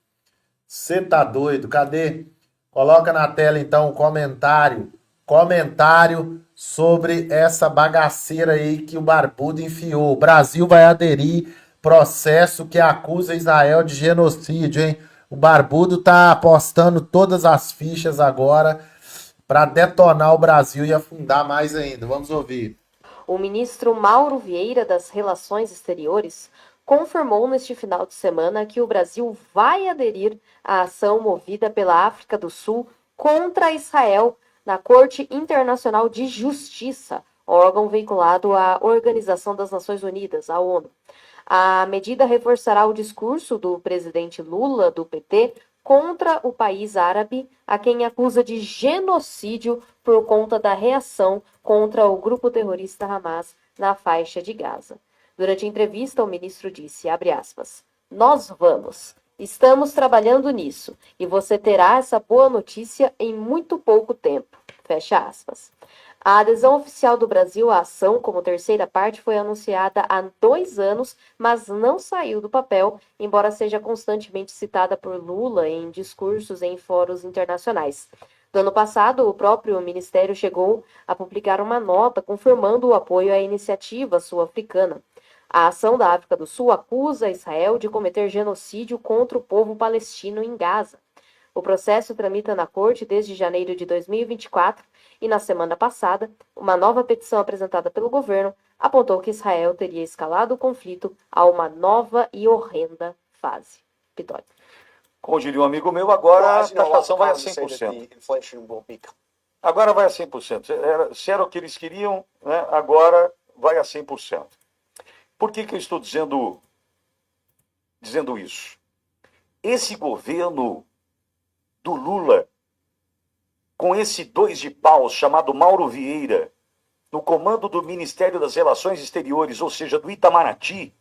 Você tá doido? Cadê? Coloca na tela, então, um comentário. Comentário sobre essa bagaceira aí que o barbudo enfiou. O Brasil vai aderir processo que acusa Israel de genocídio, hein? O barbudo tá apostando todas as fichas agora para detonar o Brasil e afundar mais ainda. Vamos ouvir. O ministro Mauro Vieira das Relações Exteriores confirmou neste final de semana que o Brasil vai aderir à ação movida pela África do Sul contra Israel na Corte Internacional de Justiça, órgão vinculado à Organização das Nações Unidas, a ONU. A medida reforçará o discurso do presidente Lula, do PT, contra o país árabe, a quem acusa de genocídio por conta da reação contra o grupo terrorista Hamas na faixa de Gaza. Durante a entrevista, o ministro disse, abre aspas, nós vamos, estamos trabalhando nisso, e você terá essa boa notícia em muito pouco tempo, fecha aspas. A adesão oficial do Brasil à ação como terceira parte foi anunciada há 2 anos, mas não saiu do papel, embora seja constantemente citada por Lula em discursos em fóruns internacionais. No ano passado, o próprio ministério chegou a publicar uma nota confirmando o apoio à iniciativa sul-africana. A ação da África do Sul acusa Israel de cometer genocídio contra o povo palestino em Gaza. O processo tramita na corte desde janeiro de 2024 e, na semana passada, uma nova petição apresentada pelo governo apontou que Israel teria escalado o conflito a uma nova e horrenda fase. Pitório. Como diria um amigo meu, agora a taxação vai a 100%. Agora vai a 100%. Se era o que eles queriam, né, agora vai a 100%. Por que eu estou dizendo isso? Esse governo do Lula, com esse 2 de paus chamado Mauro Vieira, no comando do Ministério das Relações Exteriores, ou seja, do Itamaraty,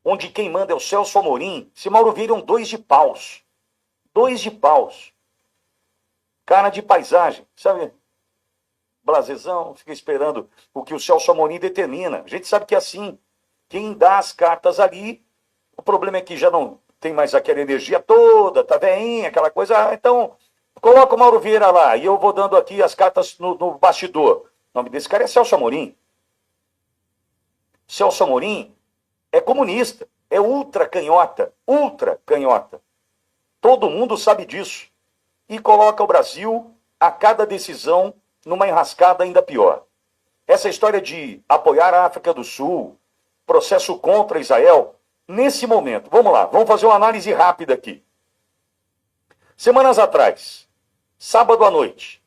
onde quem manda é o Celso Amorim, esse Mauro Vieira é um 2 de paus. 2 de paus. Cara de paisagem, sabe? Blasezão, fica esperando o que o Celso Amorim determina. A gente sabe que é assim. Quem dá as cartas ali, o problema é que já não tem mais aquela energia toda, tá veinha, aquela coisa. Então, coloca o Mauro Vieira lá e eu vou dando aqui as cartas no bastidor. O nome desse cara é Celso Amorim. Celso Amorim é comunista, é ultra canhota. Todo mundo sabe disso. E coloca o Brasil, a cada decisão, numa enrascada ainda pior. Essa história de apoiar a África do Sul, processo contra Israel, nesse momento, vamos lá, vamos fazer uma análise rápida aqui. Semanas atrás, sábado à noite,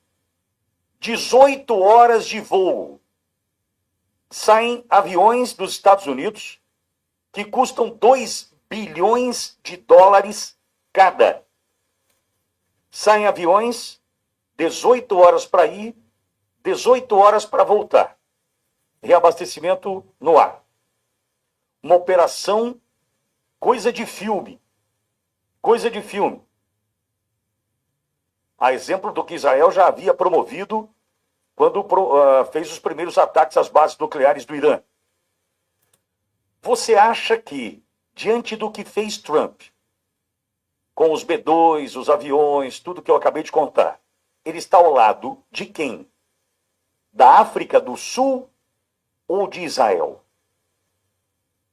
18 horas de voo, saem aviões dos Estados Unidos que custam 2 bilhões de dólares cada. Saem aviões, 18 horas para ir, 18 horas para voltar. Reabastecimento no ar. Uma operação, coisa de filme. A exemplo do que Israel já havia promovido quando fez os primeiros ataques às bases nucleares do Irã. Você acha que, diante do que fez Trump, com os B-2, os aviões, tudo que eu acabei de contar, ele está ao lado de quem? Da África do Sul ou de Israel?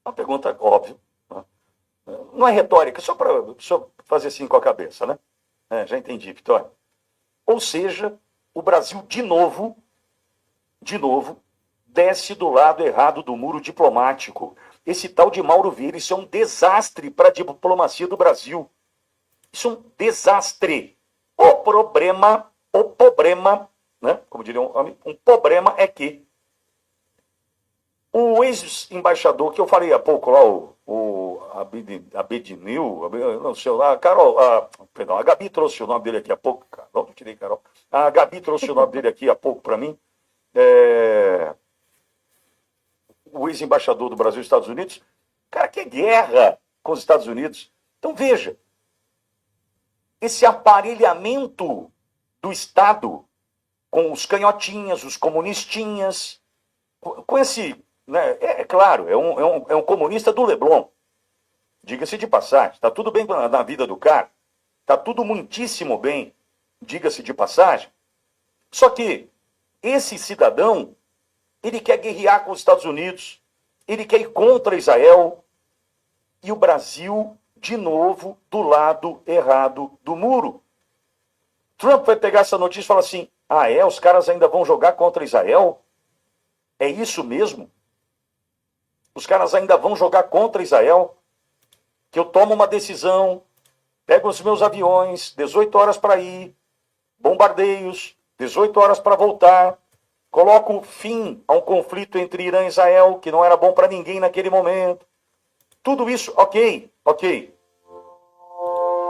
Uma pergunta óbvia. Não é retórica, só para fazer assim com a cabeça, né? Já entendi, Vitória. Ou seja, o Brasil, de novo, desce do lado errado do muro diplomático. Esse tal de Mauro Vieira, isso é um desastre para a diplomacia do Brasil. Isso é um desastre. O problema, né? Como diria um problema é que o ex-embaixador, que eu falei há pouco lá, o Abedinil, não sei lá, a Gabi trouxe o nome dele aqui há pouco, não tirei Carol. A Gabi trouxe o nome dele aqui há pouco para mim. O ex-embaixador do Brasil e Estados Unidos, cara, que guerra com os Estados Unidos. Então veja, esse aparelhamento do Estado com os canhotinhas, os comunistinhas, com esse, né, claro, é um comunista do Leblon, diga-se de passagem, está tudo bem na vida do cara, está tudo muitíssimo bem, diga-se de passagem, só que esse cidadão, ele quer guerrear com os Estados Unidos, ele quer ir contra Israel, e o Brasil, de novo, do lado errado do muro. Trump vai pegar essa notícia e falar assim, os caras ainda vão jogar contra Israel? É isso mesmo? Os caras ainda vão jogar contra Israel? Que eu tomo uma decisão, pego os meus aviões, 18 horas para ir, bombardeios, 18 horas para voltar, coloco fim a um conflito entre Irã e Israel, que não era bom para ninguém naquele momento. Tudo isso, ok.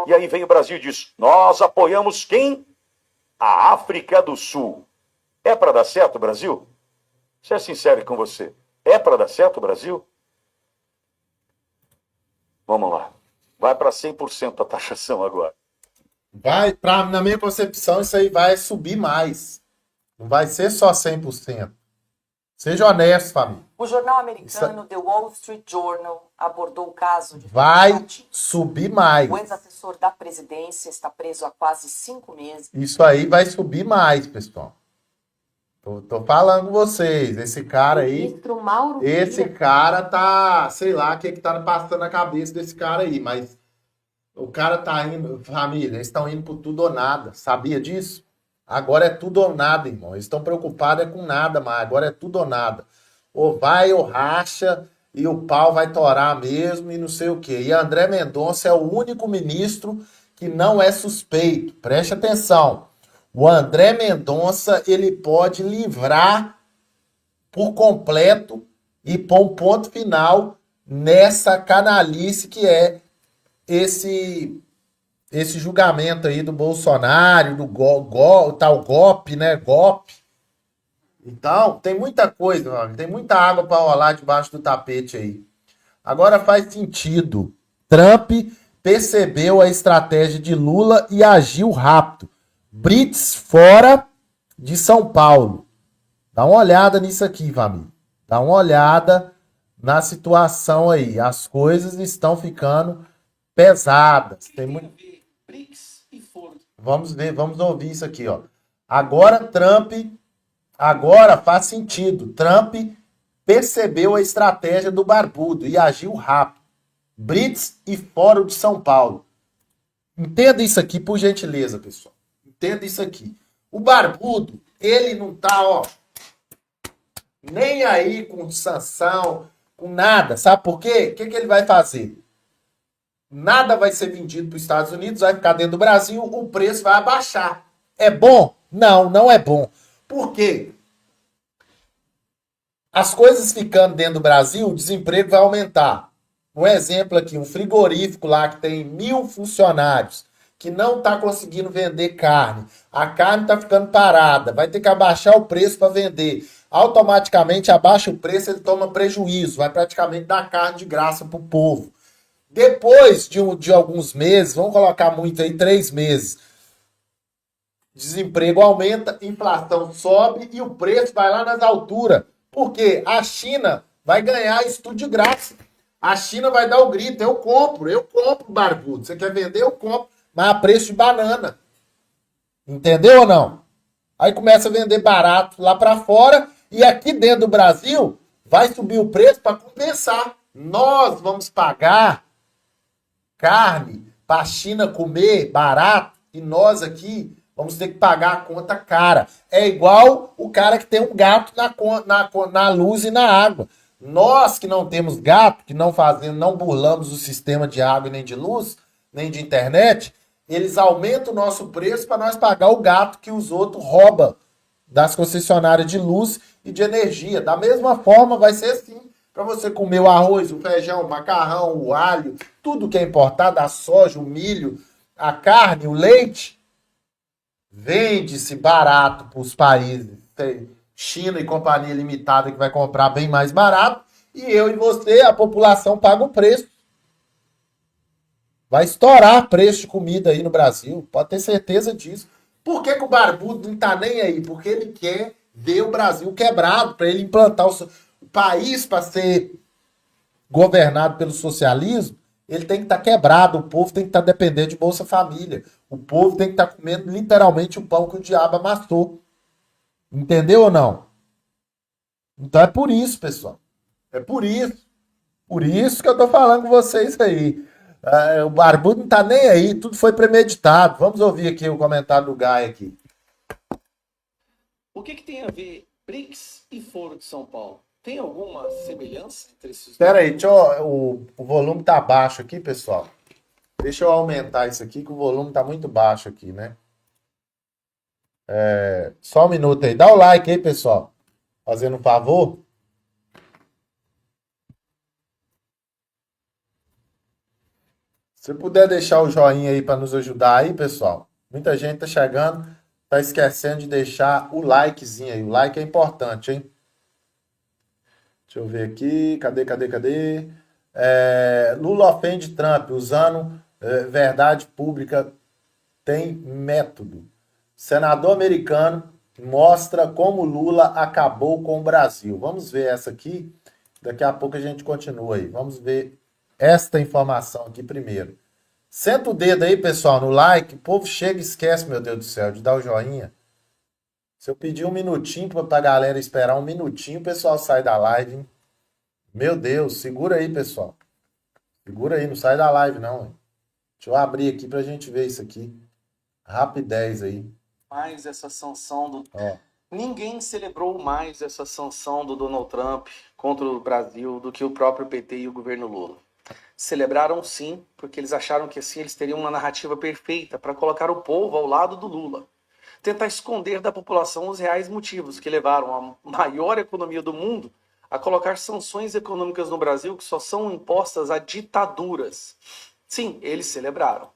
E aí vem o Brasil e diz, nós apoiamos quem? A África do Sul. É para dar certo, Brasil? Ser sincero com você. É para dar certo, Brasil? Vamos lá. Vai para 100% a taxação agora. Na minha concepção, isso aí vai subir mais. Não vai ser só 100%. Seja honesto, família. O jornal americano The Wall Street Journal abordou o caso de... Vai subir mais. O ex-assessor da presidência está preso há quase 5 meses. Isso aí vai subir mais, pessoal. Tô falando com vocês. Esse cara aí. Ministro Mauro Esse Vieira. cara tá. Sei lá o que tá passando na cabeça desse cara aí, mas o cara tá indo. Família, eles estão indo por tudo ou nada. Sabia disso? Agora é tudo ou nada, irmão. Eles estão preocupados com nada, mas agora é tudo ou nada. Ou vai ou racha e o pau vai torar mesmo e não sei o quê. E André Mendonça é o único ministro que não é suspeito. Preste atenção. O André Mendonça, ele pode livrar por completo e pôr um ponto final nessa canalice que é esse julgamento aí do Bolsonaro, do tal golpe, né? Golpe. Então, tem muita coisa, mano. Tem muita água para rolar debaixo do tapete aí. Agora faz sentido. Trump percebeu a estratégia de Lula e agiu rápido. Brits fora de São Paulo. Dá uma olhada nisso aqui, família. Dá uma olhada na situação aí. As coisas estão ficando pesadas. Tem muito... Vamos ver, vamos ouvir isso aqui, ó. Agora faz sentido. Trump percebeu a estratégia do barbudo e agiu rápido. Brits e Fórum de São Paulo. Entenda isso aqui, por gentileza, pessoal. Entenda isso aqui. O barbudo, ele não tá, ó, nem aí com sanção, com nada. Sabe por quê? O que ele vai fazer? Nada vai ser vendido para os Estados Unidos, vai ficar dentro do Brasil, o preço vai abaixar. É bom? Não, não é bom. Por quê? As coisas ficando dentro do Brasil, o desemprego vai aumentar. Um exemplo aqui, um frigorífico lá que tem 1.000 funcionários, que não está conseguindo vender carne. A carne está ficando parada, vai ter que abaixar o preço para vender. Automaticamente abaixa o preço, ele toma prejuízo, vai praticamente dar carne de graça para o povo. Depois de alguns meses, vamos colocar muito aí, 3 meses, desemprego aumenta, inflação sobe e o preço vai lá nas alturas. Porque a China vai ganhar isso tudo de graça. A China vai dar o grito, eu compro, barbudo. Você quer vender, eu compro, mas a preço de banana. Entendeu ou não? Aí começa a vender barato lá para fora e aqui dentro do Brasil vai subir o preço para compensar. Nós vamos pagar carne para a China comer barato e nós aqui vamos ter que pagar a conta cara. É igual o cara que tem um gato na luz e na água. Nós que não temos gato, que não burlamos o sistema de água nem de luz, nem de internet, eles aumentam o nosso preço para nós pagar o gato que os outros roubam das concessionárias de luz e de energia. Da mesma forma vai ser assim. Para você comer o arroz, o feijão, o macarrão, o alho, tudo que é importado, a soja, o milho, a carne, o leite, vende-se barato para os países. Tem China e companhia limitada que vai comprar bem mais barato. E eu e você, a população, paga o preço. Vai estourar preço de comida aí no Brasil. Pode ter certeza disso. Por que o barbudo não está nem aí? Porque ele quer ver o Brasil quebrado, para ele implantar o país para ser governado pelo socialismo. Ele tem que estar quebrado, o povo tem que estar dependendo de Bolsa Família. O povo tem que estar comendo literalmente o pão que o diabo amassou. Entendeu ou não? Então é por isso, pessoal. É por isso. Por isso que eu tô falando com vocês aí. O barbudo não tá nem aí, tudo foi premeditado. Vamos ouvir aqui o comentário do Gai aqui. O que tem a ver BRICS e Foro de São Paulo? Tem alguma semelhança entre esses? Espera aí, o volume tá baixo aqui, pessoal. Deixa eu aumentar isso aqui, que o volume tá muito baixo aqui, né? Só um minuto aí. Dá o like aí, pessoal. Fazendo um favor. Se puder deixar o joinha aí para nos ajudar aí, pessoal. Muita gente tá chegando, tá esquecendo de deixar o likezinho aí. O like é importante, hein? Deixa eu ver aqui. Cadê? Lula ofende Trump usando verdade pública. Tem método. Senador americano mostra como Lula acabou com o Brasil. Vamos ver essa aqui. Daqui a pouco a gente continua aí. Vamos ver esta informação aqui primeiro. Senta o dedo aí, pessoal, no like. O povo chega e esquece, meu Deus do céu, de dar o joinha. Se eu pedir um minutinho pra galera esperar um minutinho, o pessoal sai da live, hein? Meu Deus, segura aí, pessoal. Segura aí, não sai da live não, hein? Deixa eu abrir aqui pra gente ver isso aqui. Rapidez aí. Mais essa sanção do... Ó. Ninguém celebrou mais essa sanção do Donald Trump contra o Brasil do que o próprio PT e o governo Lula. Celebraram sim, porque eles acharam que assim eles teriam uma narrativa perfeita para colocar o povo ao lado do Lula. Tentar esconder da população os reais motivos que levaram a maior economia do mundo a colocar sanções econômicas no Brasil que só são impostas a ditaduras. Sim, eles celebraram.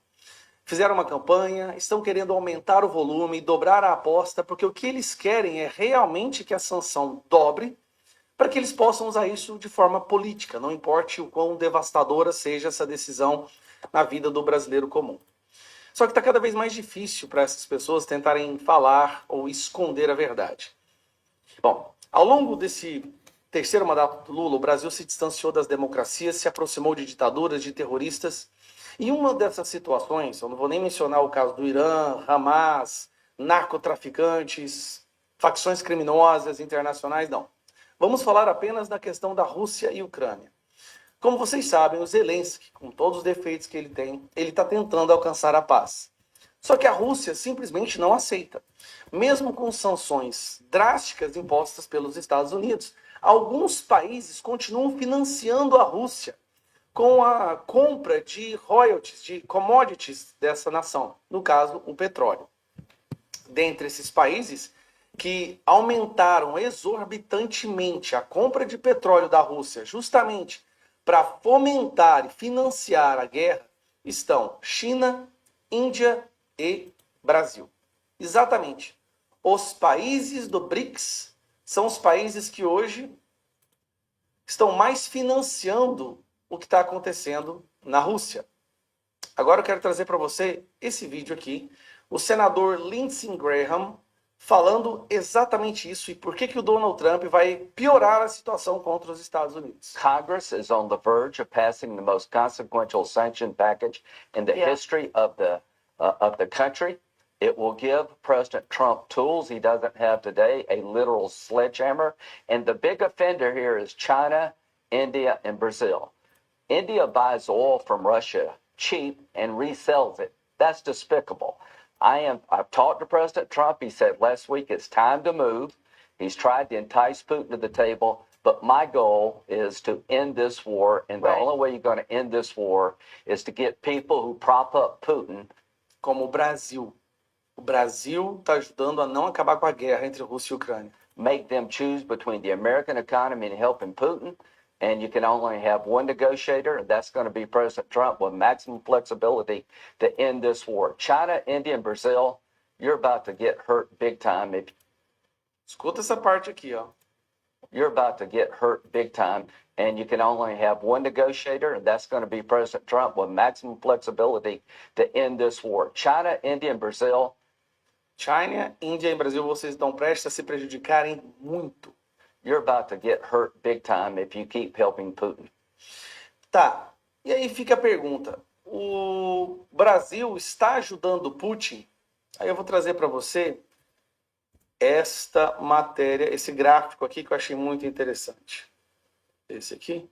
Fizeram uma campanha, estão querendo aumentar o volume, dobrar a aposta, porque o que eles querem é realmente que a sanção dobre, para que eles possam usar isso de forma política, não importe o quão devastadora seja essa decisão na vida do brasileiro comum. Só que está cada vez mais difícil para essas pessoas tentarem falar ou esconder a verdade. Bom, ao longo desse terceiro mandato do Lula, o Brasil se distanciou das democracias, se aproximou de ditaduras, de terroristas. E uma dessas situações, eu não vou nem mencionar o caso do Irã, Hamas, narcotraficantes, facções criminosas internacionais, não. Vamos falar apenas da questão da Rússia e Ucrânia. Como vocês sabem, o Zelensky, com todos os defeitos que ele tem, ele está tentando alcançar a paz. Só que a Rússia simplesmente não aceita. Mesmo com sanções drásticas impostas pelos Estados Unidos, alguns países continuam financiando a Rússia com a compra de royalties, de commodities dessa nação, no caso, o petróleo. Dentre esses países que aumentaram exorbitantemente a compra de petróleo da Rússia, justamente para fomentar e financiar a guerra, estão China, Índia e Brasil. Exatamente. Os países do BRICS são os países que hoje estão mais financiando o que está acontecendo na Rússia. Agora eu quero trazer para você esse vídeo aqui, o senador Lindsey Graham falando exatamente isso e por que o Donald Trump vai piorar a situação contra os Estados Unidos. Congress is on the verge of passing the most consequential sanction package in the history of the country. It will give President Trump tools he doesn't have today, a literal sledgehammer. And the big offender here is China, India, and Brazil. India buys oil from Russia cheap and resells it. That's despicable. I've talked to President Trump. He said last week it's time to move. He's tried to entice Putin to the table. But my goal is to end this war. And the only way you're going to end this war is to get people who prop up Putin. Como o Brasil. O Brasil está ajudando a não acabar com a guerra entre Rússia e Ucrânia. Make them choose between the American economy and helping Putin. And you can only have one negotiator, and that's going to be President Trump with maximum flexibility to end this war. China, India, and Brazil, you're about to get hurt big time. Escuta essa parte aqui, ó. You're about to get hurt big time, and you can only have one negotiator, and that's going to be President Trump with maximum flexibility to end this war. China, India, and Brazil. China, Índia e Brasil, vocês estão prestes a se prejudicarem muito. You're about to get hurt big time if you keep helping Putin. Tá. E aí fica a pergunta. O Brasil está ajudando Putin? Aí eu vou trazer para você esta matéria, esse gráfico aqui que eu achei muito interessante. Esse aqui.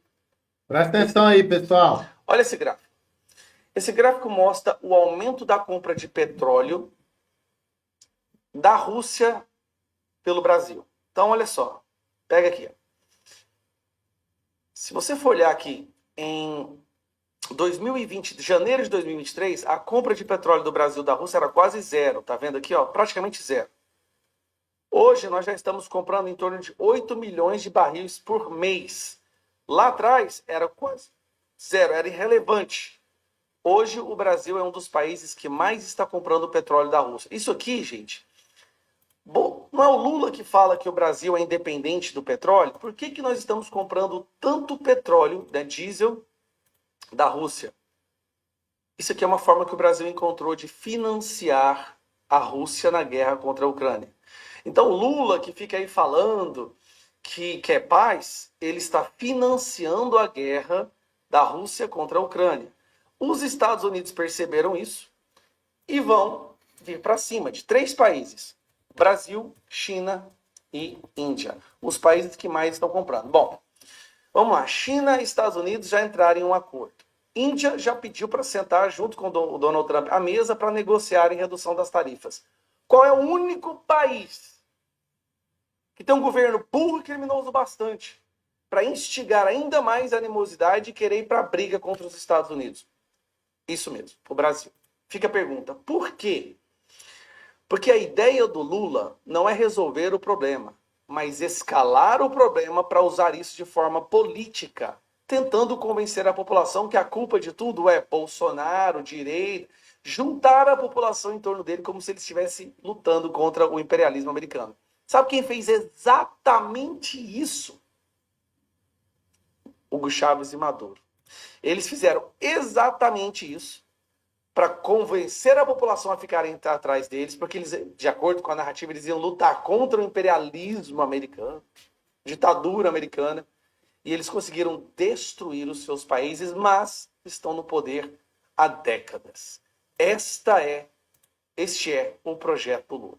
Presta atenção aí, pessoal. Olha esse gráfico. Esse gráfico mostra o aumento da compra de petróleo da Rússia pelo Brasil. Então, olha só. Pega aqui. Se você for olhar aqui em 2020, janeiro de 2023, a compra de petróleo do Brasil da Rússia era quase zero. Tá vendo aqui, ó? Praticamente zero. Hoje nós já estamos comprando em torno de 8 milhões de barris por mês. Lá atrás era quase zero, era irrelevante. Hoje o Brasil é um dos países que mais está comprando petróleo da Rússia. Isso aqui, gente, bom, não é o Lula que fala que o Brasil é independente do petróleo? Por que nós estamos comprando tanto petróleo, né, diesel, da Rússia? Isso aqui é uma forma que o Brasil encontrou de financiar a Rússia na guerra contra a Ucrânia. Então o Lula, que fica aí falando que quer paz, ele está financiando a guerra da Rússia contra a Ucrânia. Os Estados Unidos perceberam isso e vão vir para cima de 3 países. Brasil, China e Índia. Os países que mais estão comprando. Bom, vamos lá. China e Estados Unidos já entraram em um acordo. Índia já pediu para sentar junto com o Donald Trump à mesa para negociar em redução das tarifas. Qual é o único país que tem um governo burro e criminoso bastante para instigar ainda mais a animosidade e querer ir para a briga contra os Estados Unidos? Isso mesmo, o Brasil. Fica a pergunta, por quê? Porque a ideia do Lula não é resolver o problema, mas escalar o problema para usar isso de forma política, tentando convencer a população que a culpa de tudo é Bolsonaro, direita, juntar a população em torno dele como se ele estivesse lutando contra o imperialismo americano. Sabe quem fez exatamente isso? Hugo Chávez e Maduro. Eles fizeram exatamente isso para convencer a população a ficarem atrás deles, porque eles, de acordo com a narrativa, eles iam lutar contra o imperialismo americano, ditadura americana, e eles conseguiram destruir os seus países, mas estão no poder há décadas. Este é o projeto Lula.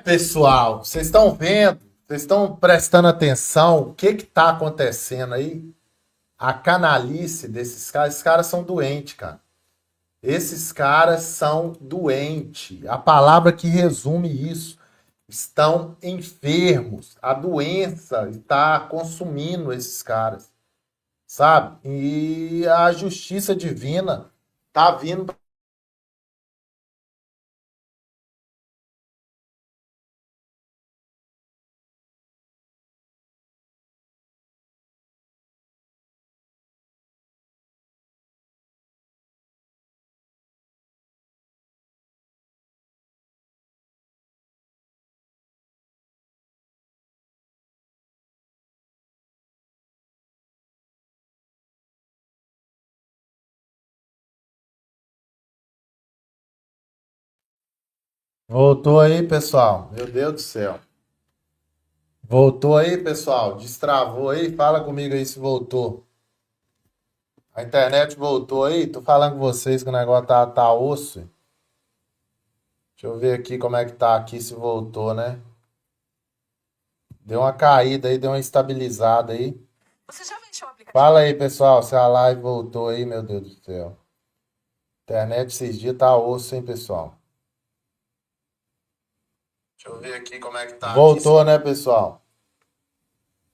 Pessoal, vocês estão vendo, vocês estão prestando atenção, o que está acontecendo aí? A canalice desses caras, esses caras são doentes, cara. Esses caras são doentes. A palavra que resume isso, estão enfermos. A doença está consumindo esses caras, sabe? E a justiça divina tá vindo. Voltou aí, pessoal. Meu Deus do céu. Voltou aí, pessoal. Destravou aí. Fala comigo aí se voltou. A internet voltou aí. Tô falando com vocês que o negócio tá osso. Deixa eu ver aqui como é que tá aqui, se voltou, né? Deu uma caída aí, deu uma estabilizada aí. Você já mexeu o aplicativo? Fala aí, pessoal, se a live voltou aí, meu Deus do céu. Internet esses dias tá osso, hein, pessoal? Deixa eu ver aqui como é que tá. Voltou, né, pessoal?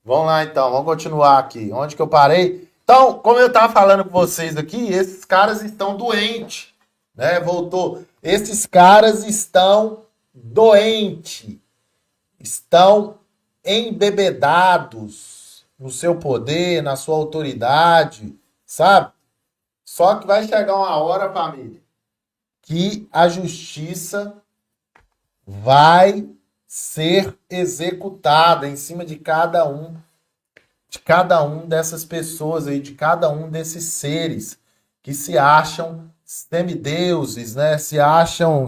Vamos lá, então. Vamos continuar aqui. Onde que eu parei? Então, como eu tava falando com vocês aqui, esses caras estão doentes, né? Voltou. Esses caras estão doentes. Estão embebedados no seu poder, na sua autoridade, sabe? Só que vai chegar uma hora, família, que a justiça vai ser executada em cima de cada um dessas pessoas aí, de cada um desses seres que se acham semideuses, né? Se acham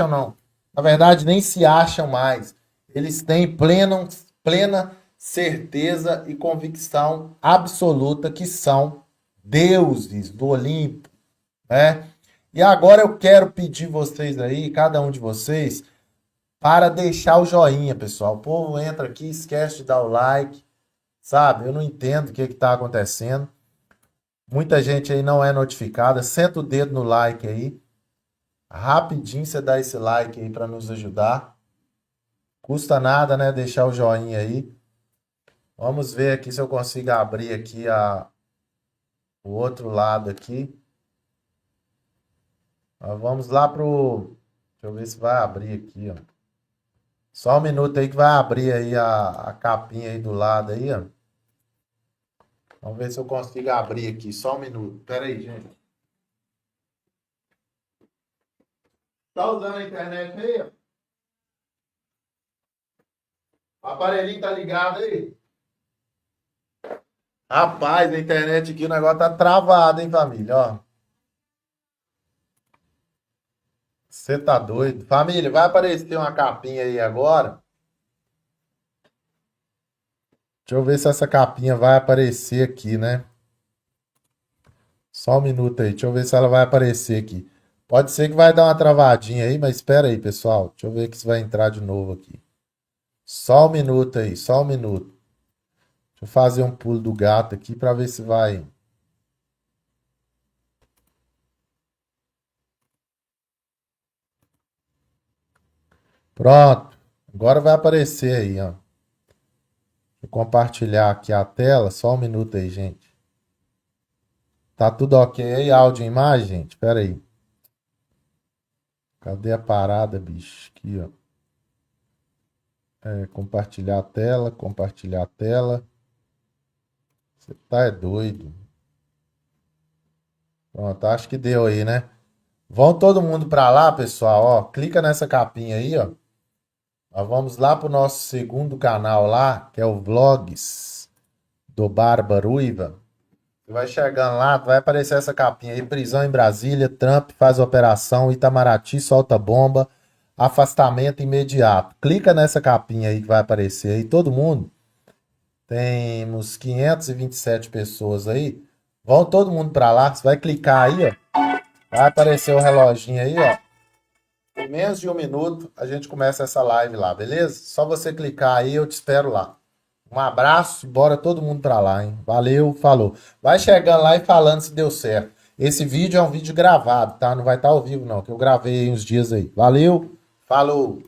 não. Na verdade, nem se acham mais. Eles têm plena certeza e convicção absoluta que são deuses do Olimpo, né? E agora eu quero pedir vocês aí, cada um de vocês, para deixar o joinha, pessoal. O povo entra aqui, esquece de dar o like, sabe? Eu não entendo o que está acontecendo. Muita gente aí não é notificada. Senta o dedo no like aí. Rapidinho você dá esse like aí para nos ajudar. Custa nada, né? Deixar o joinha aí. Vamos ver aqui se eu consigo abrir aqui o outro lado aqui. Vamos lá pro... Deixa eu ver se vai abrir aqui, ó. Só um minuto aí que vai abrir aí a capinha aí do lado aí, ó. Vamos ver se eu consigo abrir aqui. Só um minuto. Pera aí, gente. Tá usando a internet aí, ó? O aparelhinho tá ligado aí? Rapaz, a internet aqui, o negócio tá travado, hein, família, ó. Você tá doido? Família, vai aparecer uma capinha aí agora. Deixa eu ver se essa capinha vai aparecer aqui, né? Só um minuto aí. Deixa eu ver se ela vai aparecer aqui. Pode ser que vai dar uma travadinha aí, mas espera aí, pessoal. Deixa eu ver que se vai entrar de novo aqui. Só um minuto aí, só um minuto. Deixa eu fazer um pulo do gato aqui para ver se vai. Pronto. Agora vai aparecer aí, ó. Vou compartilhar aqui a tela. Só um minuto aí, gente. Tá tudo ok aí? Áudio e imagem, gente? Espera aí. Cadê a parada, bicho? Aqui, ó. Compartilhar a tela, compartilhar a tela. Você tá doido. Pronto, acho que deu aí, né? Vão todo mundo para lá, pessoal, ó. Clica nessa capinha aí, ó. Nós vamos lá pro nosso segundo canal lá, que é o Vlogs do Barba Ruiva. Você vai chegando lá, vai aparecer essa capinha aí, prisão em Brasília, Trump faz operação, Itamaraty solta bomba, afastamento imediato. Clica nessa capinha aí que vai aparecer aí, todo mundo. Temos 527 pessoas aí. Vão todo mundo para lá, você vai clicar aí, ó. Vai aparecer o reloginho aí, ó. Em menos de um minuto a gente começa essa live lá, beleza? Só você clicar aí, eu te espero lá. Um abraço, bora todo mundo pra lá, hein? Valeu, falou. Vai chegando lá e falando se deu certo. Esse vídeo é um vídeo gravado, tá? Não vai estar ao vivo não, que eu gravei uns dias aí. Valeu, falou.